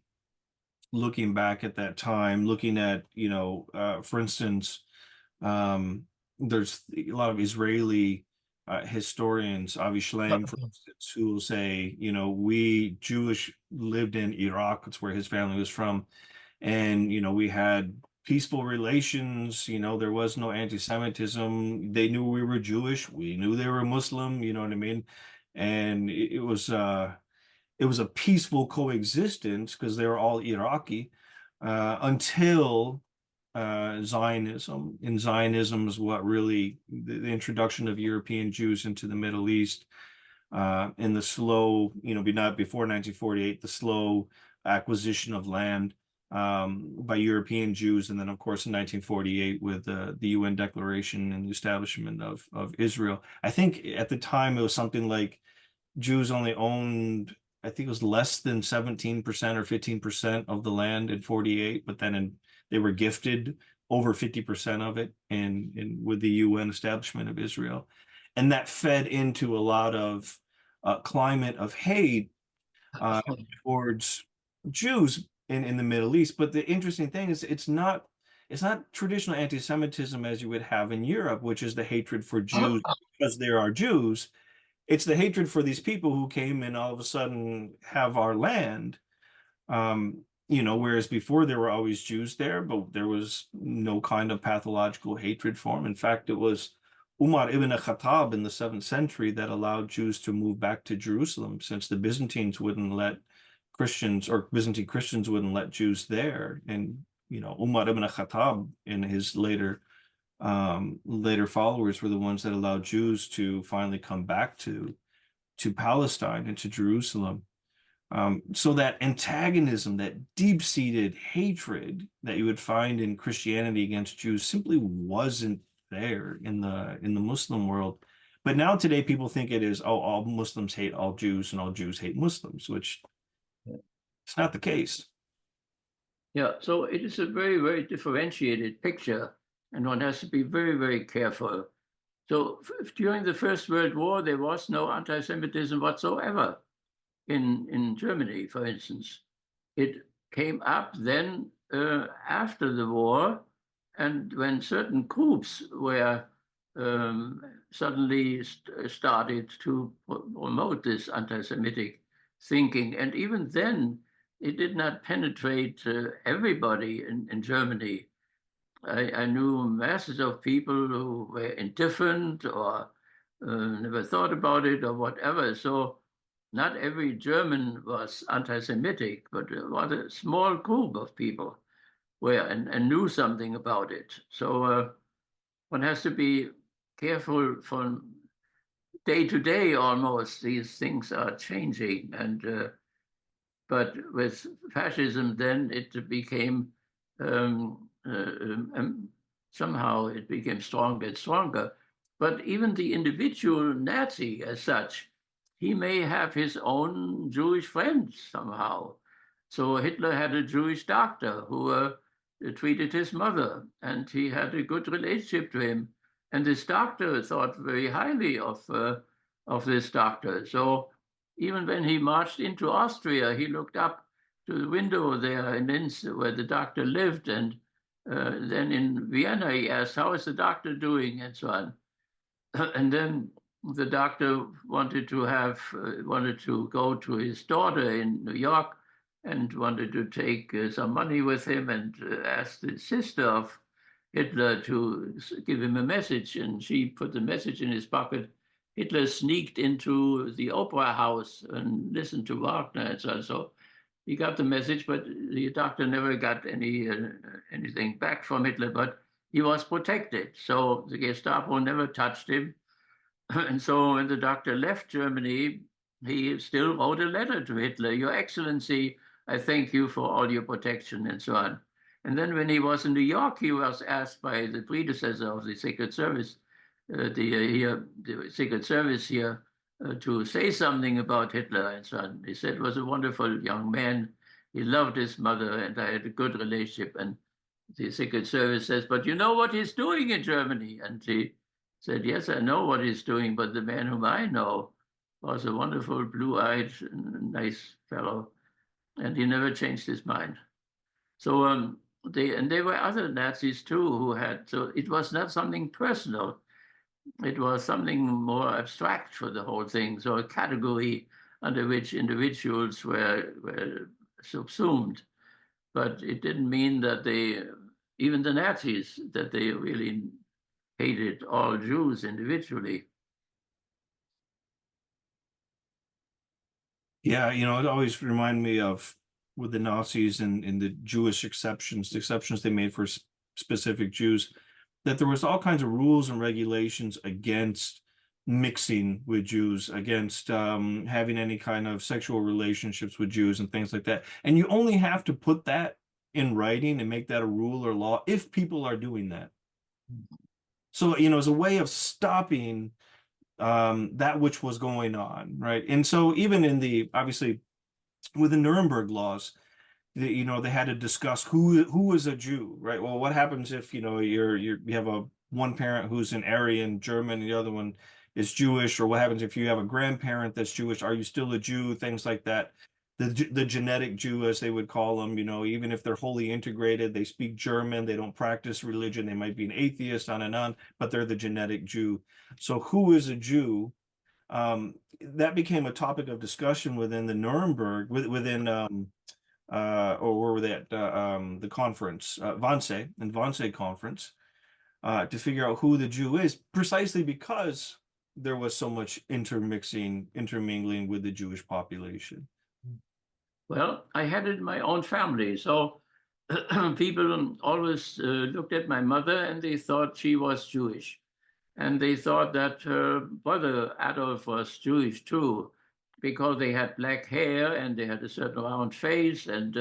Speaker 1: looking back at that time, looking at, for instance, there's a lot of Israeli historians, Avi Shlaim, for instance, who will say, we Jewish lived in Iraq. That's where his family was from. And, we had peaceful relations. There was no anti-Semitism. They knew we were Jewish. We knew they were Muslim. You know what I mean? And it was a peaceful coexistence because they were all Iraqi until Zionism. And Zionism is what really the introduction of European Jews into the Middle East in the slow, not before 1948, the slow acquisition of land by European Jews, and then of course in 1948 with the UN Declaration and the establishment of Israel. I think at the time it was something like Jews only owned, I think it was less than 17% or 15% of the land in 48, but then they were gifted over 50% of it with the UN establishment of Israel. And that fed into a lot of climate of hate towards Jews in the Middle East. But the interesting thing is it's not traditional anti-Semitism as you would have in Europe, which is the hatred for Jews because there are Jews. It's the hatred for these people who came and all of a sudden have our land. Whereas before there were always Jews there, but there was no kind of pathological hatred for them. In fact, it was Umar ibn Khattab in the 7th century that allowed Jews to move back to Jerusalem, since the Byzantines wouldn't let Christians, or Byzantine Christians wouldn't let Jews there. And, Umar ibn Khattab and his later followers were the ones that allowed Jews to finally come back to Palestine and to Jerusalem. So that antagonism, that deep-seated hatred that you would find in Christianity against Jews simply wasn't there in the Muslim world. But now today people think it is, oh, all Muslims hate all Jews and all Jews hate Muslims, which it's not the case.
Speaker 2: Yeah, so it is a very, very differentiated picture, and one has to be very, very careful. So during the First World War, there was no anti-Semitism whatsoever in Germany, for instance. It came up then after the war, and when certain groups were suddenly started to promote this anti-Semitic thinking. And even then, it did not penetrate everybody in Germany. I knew masses of people who were indifferent or never thought about it or whatever. So not every German was anti-Semitic, but a rather small group of people were and knew something about it. So one has to be careful from day to day almost. These things are changing. But with fascism, then it became somehow it became stronger and stronger. But even the individual Nazi as such, he may have his own Jewish friends somehow. So Hitler had a Jewish doctor who treated his mother, and he had a good relationship to him. And this doctor thought very highly of this doctor. So even when he marched into Austria, he looked up to the window there in Linz where the doctor lived. And then in Vienna, he asked, "How is the doctor doing?" and so on. And then the doctor wanted to go to his daughter in New York and wanted to take some money with him and asked the sister of Hitler to give him a message. And she put the message in his pocket. Hitler sneaked into the opera house and listened to Wagner and so on. So he got the message, but the doctor never got anything back from Hitler, but he was protected. So the Gestapo never touched him. And so when the doctor left Germany, he still wrote a letter to Hitler: "Your Excellency, I thank you for all your protection," and so on. And then when he was in New York, he was asked by the predecessor of the Secret Service, the Secret Service here, to say something about Hitler and so on. He said, "He was a wonderful young man. He loved his mother, and I had a good relationship." And the Secret Service says, "But you know what he's doing in Germany?" And he said, "Yes, I know what he's doing, but the man whom I know was a wonderful, blue-eyed, nice fellow, and he never changed his mind." So there were other Nazis too who had. So it was not something personal; it was something more abstract for the whole thing. So a category under which individuals were subsumed, but it didn't mean that even the Nazis, that they really hated all Jews individually.
Speaker 1: Yeah, it always reminded me of with the Nazis and the Jewish exceptions, the exceptions they made for specific Jews, that there was all kinds of rules and regulations against mixing with Jews, against having any kind of sexual relationships with Jews and things like that. And you only have to put that in writing and make that a rule or law if people are doing that. So, as a way of stopping that which was going on, right? And so even obviously with the Nuremberg laws, they had to discuss who is a Jew, right? Well, what happens if you have one parent who's an Aryan German and the other one is Jewish, or what happens if you have a grandparent that's Jewish? Are you still a Jew? Things like that. The genetic Jew, as they would call them, even if they're wholly integrated, they speak German, they don't practice religion, they might be an atheist, on and on, but they're the genetic Jew. So who is a Jew? That became a topic of discussion within the Nuremberg, within or where were they at the conference, Wannsee conference, to figure out who the Jew is, precisely because there was so much intermingling with the Jewish population.
Speaker 2: Well, I had it in my own family. So people always looked at my mother and they thought she was Jewish. And they thought that her brother Adolf was Jewish too, because they had black hair and they had a certain round face. And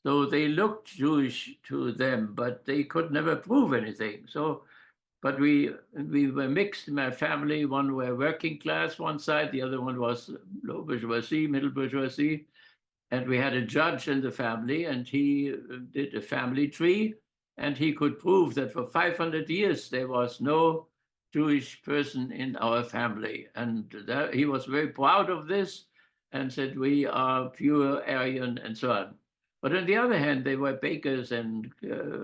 Speaker 2: so they looked Jewish to them, but they could never prove anything. But we were mixed in my family. One were working class one side, the other one was low bourgeoisie, middle bourgeoisie. And we had a judge in the family, and he did a family tree, and he could prove that for 500 years there was no Jewish person in our family. And he was very proud of this and said, "We are pure Aryan," and so on. But on the other hand, they were bakers and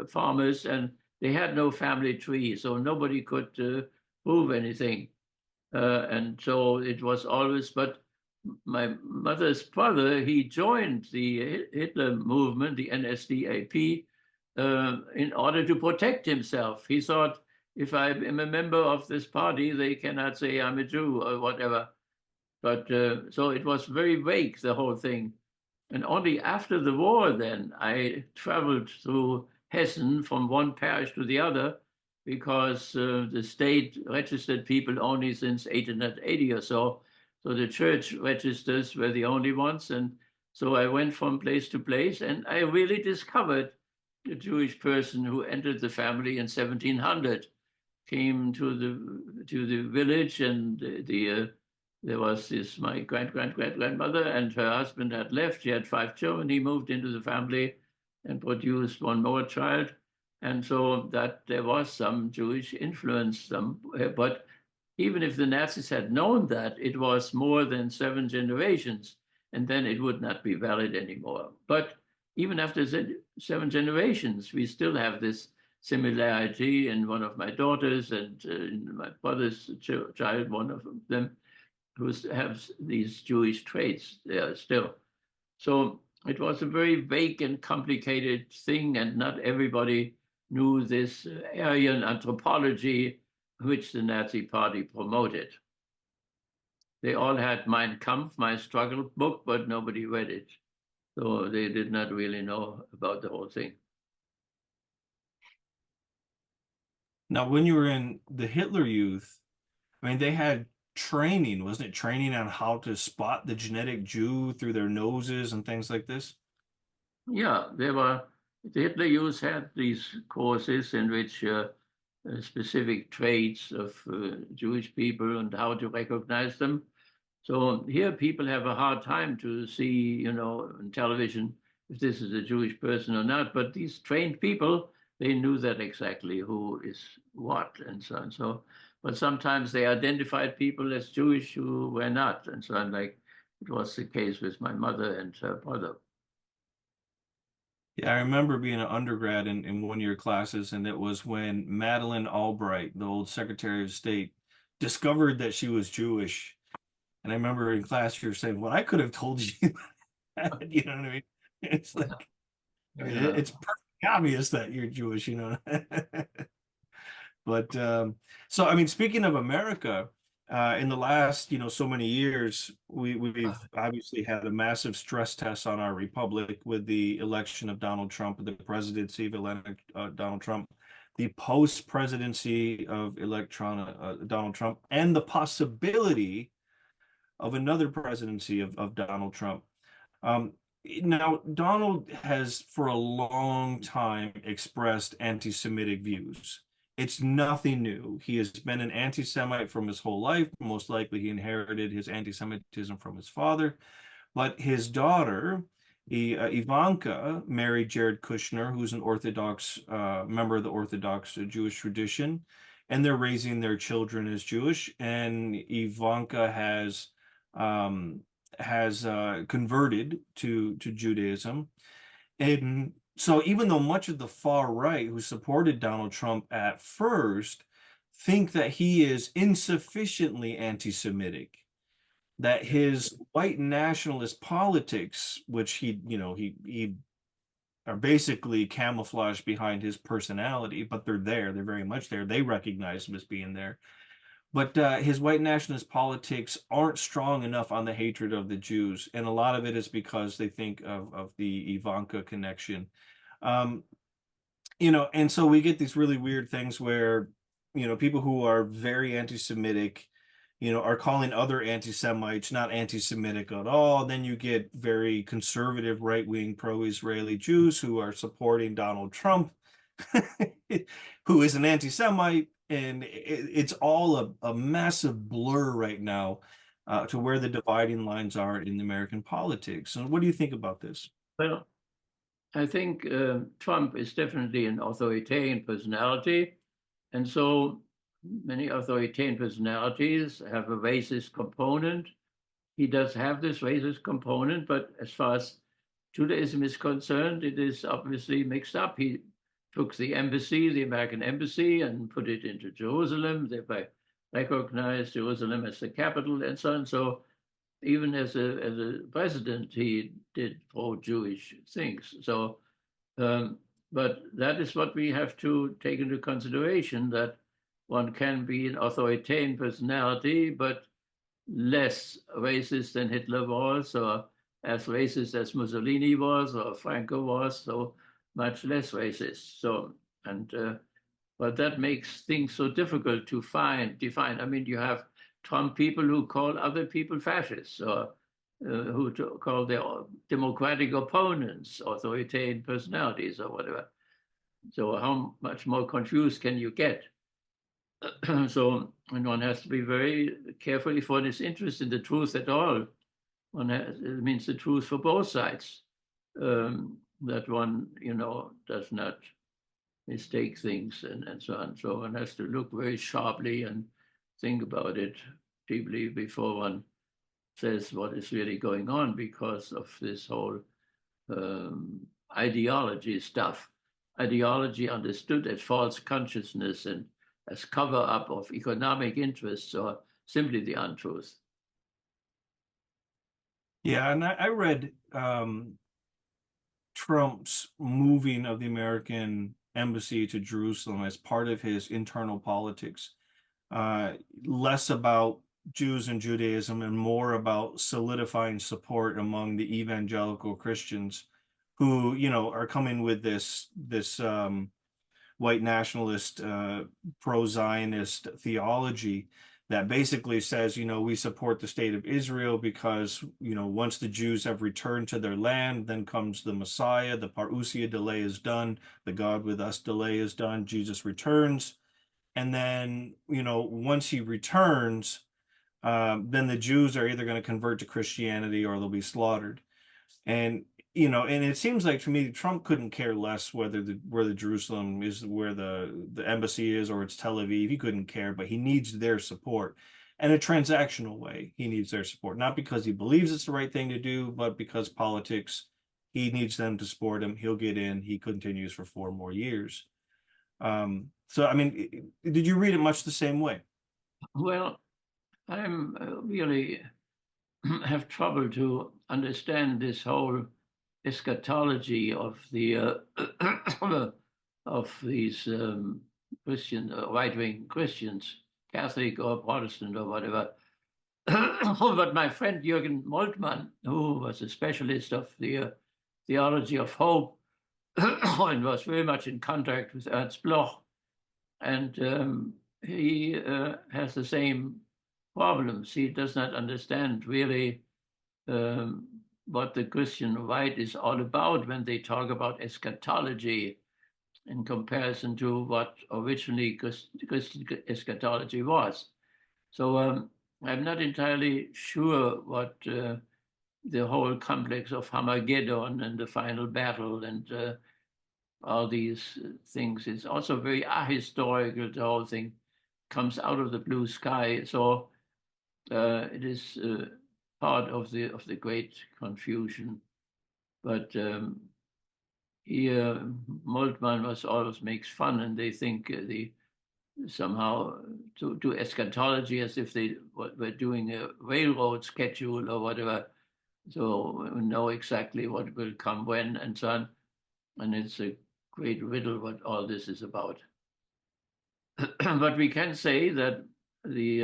Speaker 2: farmers, and they had no family tree, so nobody could prove anything. And so it was always, but my mother's brother, he joined the Hitler movement, the NSDAP, in order to protect himself. He thought, if I am a member of this party, they cannot say I'm a Jew or whatever. But so it was very vague, the whole thing. And only after the war, then, I traveled through Hessen from one parish to the other because the state registered people only since 1880 or so. So the church registers were the only ones. And so I went from place to place, and I really discovered a Jewish person who entered the family in 1700, came to the village, and there was this my grandmother, and her husband had left. She had 5 children. He moved into the family and produced one more child, and so that there was some Jewish influence. But even if the Nazis had known that, it was more than 7 generations, and then it would not be valid anymore. But even after 7 generations, we still have this similarity in one of my daughters and in my brother's child, one of them who have these Jewish traits there still. So it was a very vague and complicated thing, and not everybody knew this Aryan anthropology which the Nazi Party promoted. They all had Mein Kampf, my struggle book, but nobody read it. So they did not really know about the whole thing.
Speaker 1: Now, when you were in the Hitler Youth, I mean, they had training, wasn't it? Training on how to spot the genetic Jew through their noses and things like this?
Speaker 2: Yeah, the Hitler Youth had these courses in which specific traits of Jewish people and how to recognize them. So here people have a hard time to see, on television if this is a Jewish person or not. But these trained people, they knew that exactly who is what and so on. So, but sometimes they identified people as Jewish who were not, and so on, like it was the case with my mother and her brother.
Speaker 1: Yeah, I remember being an undergrad in one of your classes, and it was when Madeleine Albright, the old Secretary of State, discovered that she was Jewish. And I remember in class you were saying, "Well, I could have told you that," you know what I mean? It's like
Speaker 2: Yeah.
Speaker 1: it's perfectly obvious that you're Jewish, you know. But so I mean, speaking of America, in the last, so many years, we've obviously had a massive stress test on our republic with the election of Donald Trump, the presidency of Donald Trump, the post-presidency of Donald Trump, and the possibility of another presidency of Donald Trump. Now, Donald has for a long time expressed anti-Semitic views. It's nothing new. He has been an anti-Semite from his whole life. Most likely, he inherited his anti-Semitism from his father. But his daughter, Ivanka, married Jared Kushner, who's an Orthodox member of the Orthodox Jewish tradition, and they're raising their children as Jewish. And Ivanka has converted to Judaism. And so even though much of the far right who supported Donald Trump at first think that he is insufficiently anti-Semitic, that his white nationalist politics, which he are basically camouflaged behind his personality, but they're there, they're very much there. They recognize him as being there. But his white nationalist politics aren't strong enough on the hatred of the Jews, and a lot of it is because they think of the Ivanka connection. Um, and so we get these really weird things where, people who are very anti-Semitic, are calling other anti-Semites not anti-Semitic at all. Then you get very conservative, right-wing, pro-Israeli Jews who are supporting Donald Trump, who is an anti-Semite, and it's all a massive blur right now to where the dividing lines are in American politics. And what do you think about this?
Speaker 2: Well, I think Trump is definitely an authoritarian personality. And so many authoritarian personalities have a racist component. He does have this racist component, but as far as Judaism is concerned, it is obviously mixed up. He took the embassy, the American embassy, and put it into Jerusalem, thereby recognized Jerusalem as the capital and so on. So even as a president, he did pro-Jewish things. So, but that is what we have to take into consideration, that one can be an authoritarian personality, but less racist than Hitler was, or as racist as Mussolini was, or Franco was, so much less racist. So, and but that makes things so difficult to define. I mean, you have Trump people who call other people fascists, or who call their democratic opponents authoritarian personalities, or whatever. So how much more confused can you get? So, and one has to be very careful if one is interested in the truth at all. It means the truth for both sides, that one, does not mistake things and so on. So one has to look very sharply and think about it deeply before one says what is really going on, because of this whole ideology stuff. Ideology understood as false consciousness and as cover-up of economic interests, or simply the untruth.
Speaker 1: Yeah, and I read Trump's moving of the American embassy to Jerusalem as part of his internal politics, less about Jews and Judaism and more about solidifying support among the evangelical Christians who, are coming with this white nationalist, pro-Zionist theology that basically says, we support the state of Israel because, once the Jews have returned to their land, then comes the Messiah, the parousia delay is done, the God with us delay is done, Jesus returns. And then, once he returns, then the Jews are either going to convert to Christianity or they'll be slaughtered. And and it seems like to me, Trump couldn't care less whether where the Jerusalem is, where the embassy is, or it's Tel Aviv. He couldn't care, but he needs their support. In a transactional way, he needs their support, not because he believes it's the right thing to do, but because politics, he needs them to support him. He'll get in. He continues for 4 more years. So, I mean, did you read it much the same way?
Speaker 2: Well, I'm really have trouble to understand this whole eschatology of the of these Christian, right-wing Christians, Catholic or Protestant or whatever. But my friend Jürgen Moltmann, who was a specialist of the theology of hope and was very much in contact with Ernst Bloch, and he has the same problems. He does not understand really what the Christian right is all about when they talk about eschatology in comparison to what originally Christian eschatology was. So I'm not entirely sure what the whole complex of Armageddon and the final battle and all these things is also very ahistorical. The whole thing comes out of the blue sky. So it is part of the great confusion. But here Moltmann always makes fun, and they think somehow to eschatology as if they were doing a railroad schedule or whatever. So we know exactly what will come when and so on. And it's a great riddle what all this is about. But we can say that the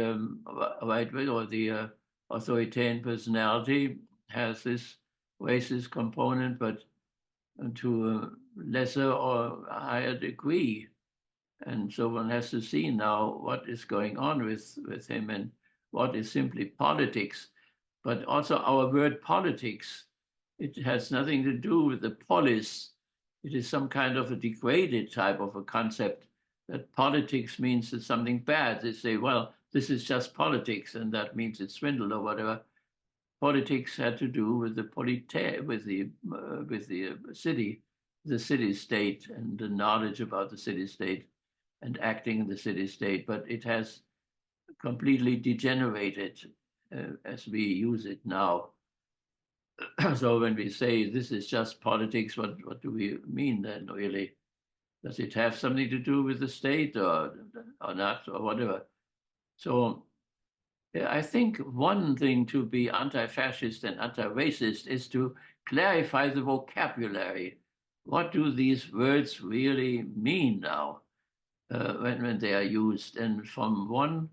Speaker 2: right wing or the authoritarian personality has this racist component, but to a lesser or higher degree. And so one has to see now what is going on with him and what is simply politics. But also our word politics, it has nothing to do with the polis. It is some kind of a degraded type of a concept that politics means it's something bad. They say, well, this is just politics, and that means it's swindle or whatever. Politics had to do with the city-state, and the knowledge about the city-state and acting in the city-state. But it has completely degenerated as we use it now. So when we say this is just politics, what do we mean then, really? Does it have something to do with the state or not, or whatever? So I think one thing to be anti-fascist and anti-racist is to clarify the vocabulary. What do these words really mean now when they are used? And from one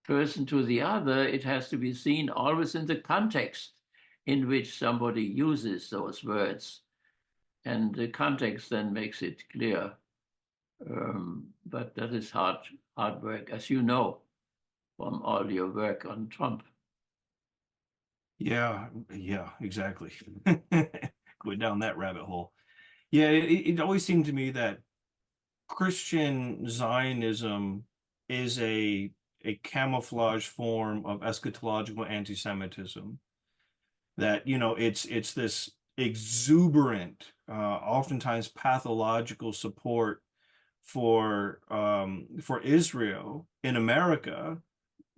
Speaker 2: person to the other, it has to be seen always in the context in which somebody uses those words. And the context then makes it clear. But that is hard work, as you know, from all your work on Trump.
Speaker 1: Yeah, yeah, exactly. Going down that rabbit hole. Yeah, it always seemed to me that Christian Zionism is a camouflage form of eschatological anti-Semitism. That, you know, it's this exuberant, oftentimes pathological support for Israel in America,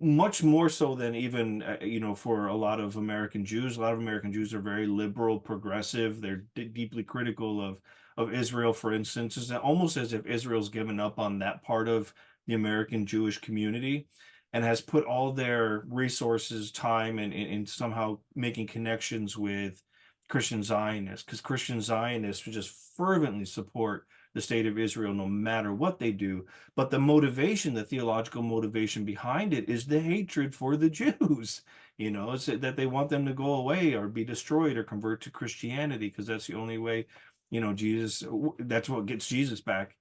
Speaker 1: much more so than even you know, for a lot of American Jews. A lot of American Jews are very liberal, progressive. They're deeply critical of Israel, for instance. It's almost as if Israel's given up on that part of the American Jewish community and has put all their resources, time, in somehow making connections with Christian Zionists, because Christian Zionists would just fervently support the state of Israel no matter what they do. But the motivation, the theological motivation behind it is the hatred for the Jews. You know, it's that they want them to go away or be destroyed or convert to Christianity, because that's the only way, you know, Jesus, that's what gets Jesus back.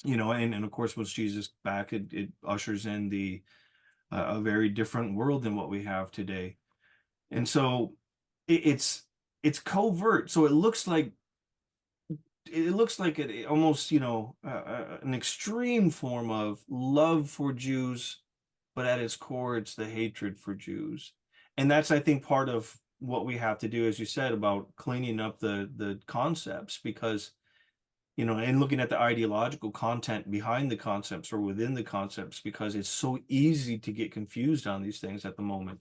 Speaker 1: You know, and of course, once Jesus back, it ushers in the a very different world than what we have today. And so it's covert. So it looks like it almost, you know, an extreme form of love for Jews, but at its core, it's the hatred for Jews. And that's, I think, part of what we have to do, as you said, about cleaning up the concepts, because, you know, and looking at the ideological content behind the concepts or within the concepts, because it's so easy to get confused on these things at the moment.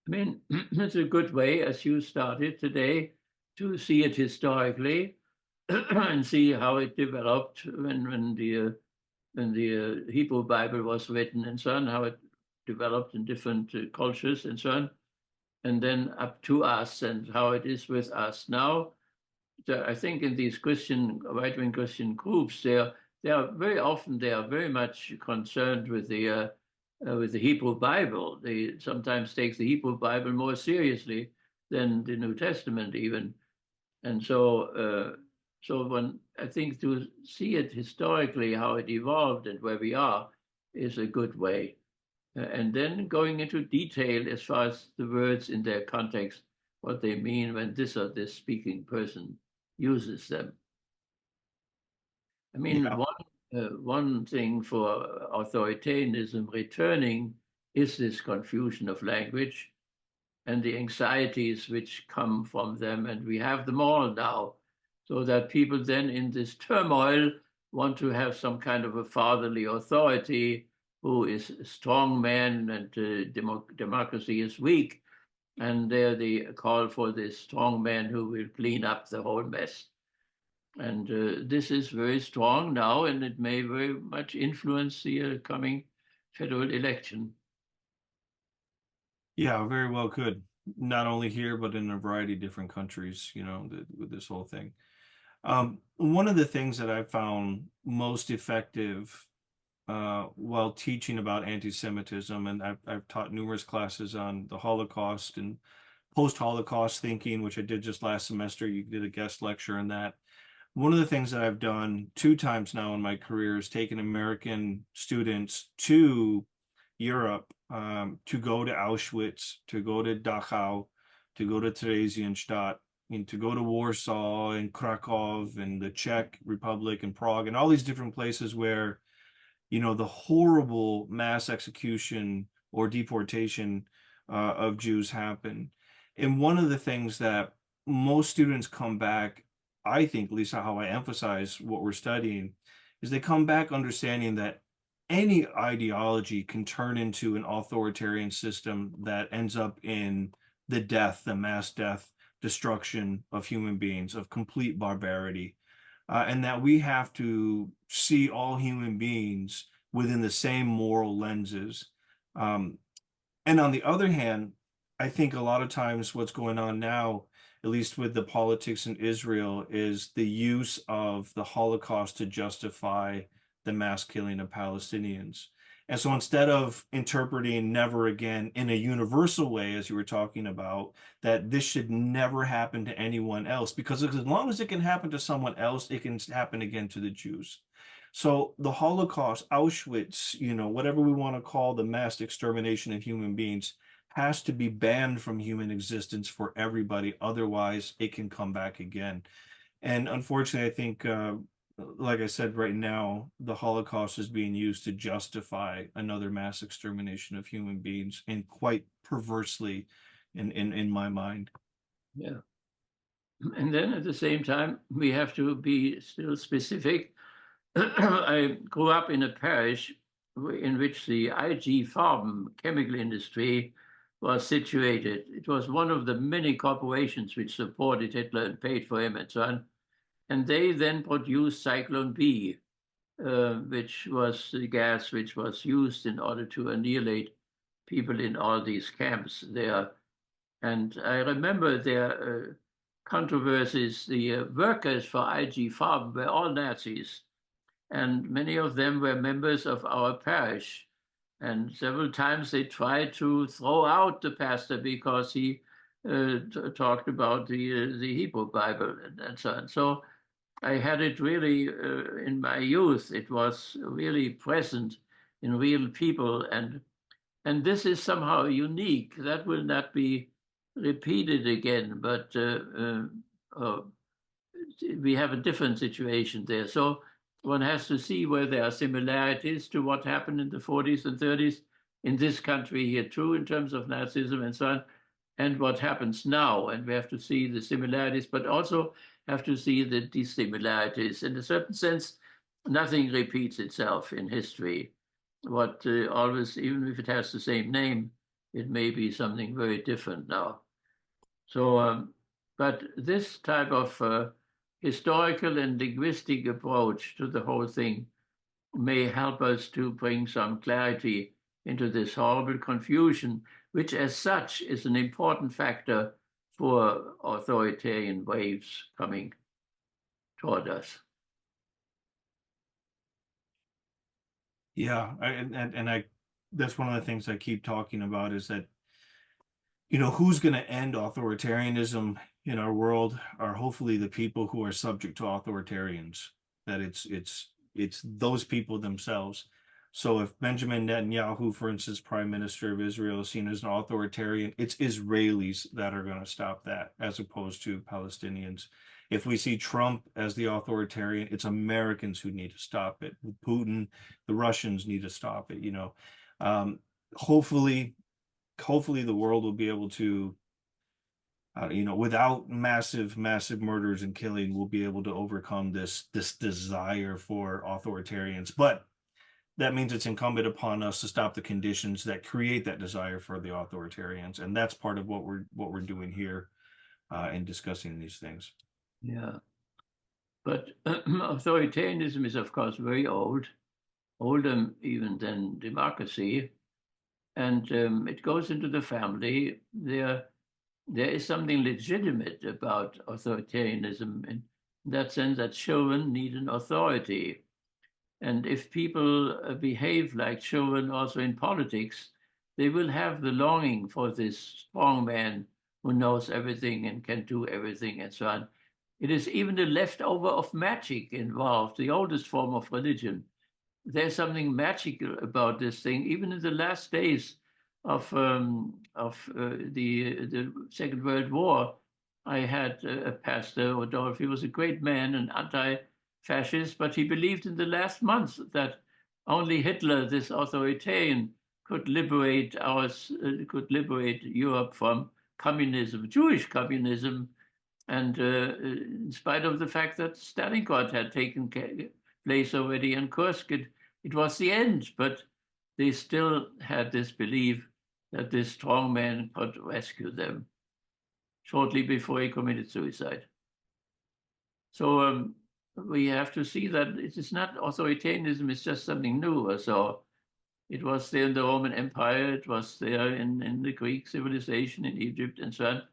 Speaker 2: I mean, it's a good way, as you started today, to see it historically and see how it developed when the Hebrew Bible was written and so on, how it developed in different cultures and so on, and then up to us and how it is with us now. I think in these right-wing Christian groups, they are very often they are very much concerned with the Hebrew Bible. They sometimes take the Hebrew Bible more seriously than the New Testament even, and so when I think to see it historically how it evolved and where we are is a good way. And then going into detail as far as the words in their context, what they mean when this or this speaking person uses them. I mean,
Speaker 1: Yeah.
Speaker 2: one thing for authoritarianism returning is this confusion of language and the anxieties which come from them. And we have them all now, so that people then in this turmoil want to have some kind of a fatherly authority who is a strong man and democracy is weak. And there they call for this strong man who will clean up the whole mess. And this is very strong now, and it may very much influence the coming federal election.
Speaker 1: Yeah, very well could. Not only here, but in a variety of different countries, you know, with this whole thing. One of the things that I found most effective while teaching about anti-Semitism, and I've taught numerous classes on the Holocaust and post-Holocaust thinking, which I did just last semester. You did a guest lecture on that. One of the things that I've done 2 times now in my career is taken American students to Europe, to go to Auschwitz, to go to Dachau, to go to Theresienstadt, and to go to Warsaw and Krakow and the Czech Republic and Prague and all these different places where, you know, the horrible mass execution or deportation of Jews happened. And one of the things that most students come back, I think, at least how I emphasize what we're studying, is they come back understanding that any ideology can turn into an authoritarian system that ends up in the death, the mass death, destruction of human beings, of complete barbarity, and that we have to see all human beings within the same moral lenses. And on the other hand, I think a lot of times what's going on now, at least with the politics in Israel, is the use of the Holocaust to justify the mass killing of Palestinians. And so instead of interpreting never again in a universal way, as you were talking about, that this should never happen to anyone else, because as long as it can happen to someone else, it can happen again to the Jews. So the Holocaust, Auschwitz, whatever we want to call the mass extermination of human beings, has to be banned from human existence for everybody. Otherwise, it can come back again. And unfortunately, I think, like I said, right now, the Holocaust is being used to justify another mass extermination of human beings, and quite perversely, in my mind.
Speaker 2: Yeah. And then at the same time, we have to be still specific. I grew up in a parish in which the IG Farben chemical industry was situated. It was one of the many corporations which supported Hitler and paid for him and so on. And they then produced Cyclone B, which was the gas which was used in order to annihilate people in all these camps there. And I remember their controversies. The workers for IG Farben were all Nazis, and many of them were members of our parish. And several times they tried to throw out the pastor because he talked about the Hebrew Bible and so on. So I had it really in my youth. It was really present in real people, and this is somehow unique. That will not be repeated again, but we have a different situation there. So one has to see where there are similarities to what happened in the 40s and 30s in this country here too, in terms of Nazism and so on, and what happens now. And we have to see the similarities, but also have to see the dissimilarities. In a certain sense, nothing repeats itself in history. What always, even if it has the same name, it may be something very different now. So, but this type of historical and linguistic approach to the whole thing may help us to bring some clarity into this horrible confusion, which as such is an important factor for authoritarian waves coming toward us.
Speaker 1: Yeah, that's one of the things I keep talking about, is that, who's going to end authoritarianism in our world are hopefully the people who are subject to authoritarians, that it's those people themselves. So if Benjamin Netanyahu, for instance, Prime Minister of Israel, is seen as an authoritarian, it's Israelis that are going to stop that, as opposed to Palestinians. If we see Trump as the authoritarian, it's Americans who need to stop it. Putin, the Russians need to stop it. Hopefully the world will be able to, without massive murders and killing, we'll be able to overcome this desire for authoritarians. But that means it's incumbent upon us to stop the conditions that create that desire for the authoritarians, and that's part of what we're doing here in discussing these things.
Speaker 2: Yeah, but authoritarianism is, of course, very old, older even than democracy, and it goes into the family. There is something legitimate about authoritarianism in that sense, that children need an authority. And if people behave like children also in politics, they will have the longing for this strong man who knows everything and can do everything and so on. It is even the leftover of magic involved, the oldest form of religion. There's something magical about this thing. Even in the last days of the Second World War, I had a pastor, Rudolf. He was a great man, an anti-fascist, but he believed in the last months that only Hitler, this authoritarian, could liberate Europe from communism, Jewish communism, and in spite of the fact that Stalingrad had taken place already in Kursk, it was the end, but they still had this belief that this strong man could rescue them shortly before he committed suicide. So we have to see that it is not authoritarianism, it's just something new. So it was there in the Roman Empire, it was there in the Greek civilization, in Egypt, and so on.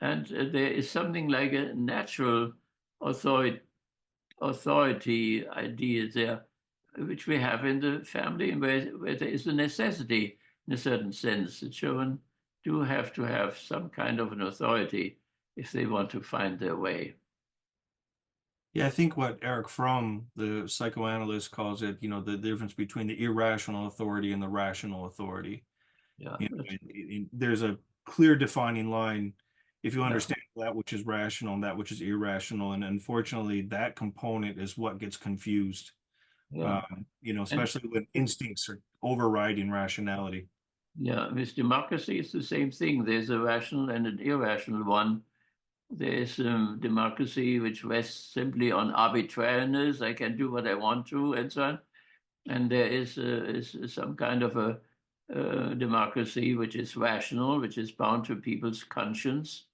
Speaker 2: And there is something like a natural authority idea there, which we have in the family, where there is a necessity in a certain sense. The children do have to have some kind of an authority if they want to find their way.
Speaker 1: Yeah, I think what Eric Fromm, the psychoanalyst, calls it, the difference between the irrational authority and the rational authority.
Speaker 2: Yeah,
Speaker 1: There's a clear defining line if you
Speaker 2: yeah,
Speaker 1: understand that which is rational and that which is irrational. And unfortunately, that component is what gets confused,
Speaker 2: yeah. And
Speaker 1: especially when instincts are overriding rationality.
Speaker 2: yeah, with democracy, it's the same thing. There's a rational and an irrational one. There's democracy which rests simply on arbitrariness. I can do what I want to, and so on. And there is some kind of a democracy which is rational, which is bound to people's conscience,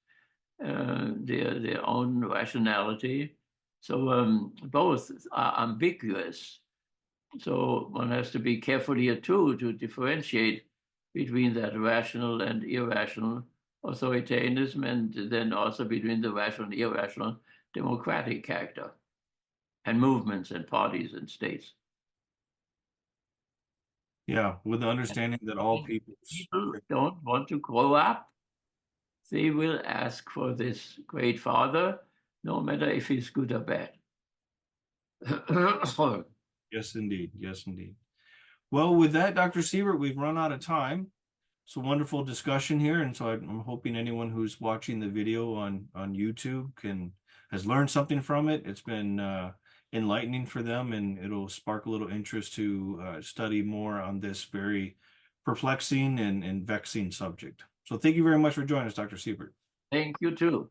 Speaker 2: their own rationality. So both are ambiguous. So one has to be careful here too to differentiate between that rational and irrational authoritarianism, and then also between the rational and irrational democratic character and movements and parties and states.
Speaker 1: Yeah, with the understanding that all
Speaker 2: If
Speaker 1: peoples.
Speaker 2: people don't want to grow up, they will ask for this great father, no matter if he's good or bad.
Speaker 1: Yes, indeed. Yes, indeed. Well, with that, Dr. Siebert, we've run out of time. It's a wonderful discussion here, and so I'm hoping anyone who's watching the video on YouTube has learned something from it. It's been enlightening for them, and it'll spark a little interest to study more on this very perplexing and vexing subject. So thank you very much for joining us, Dr. Siebert.
Speaker 2: Thank you too.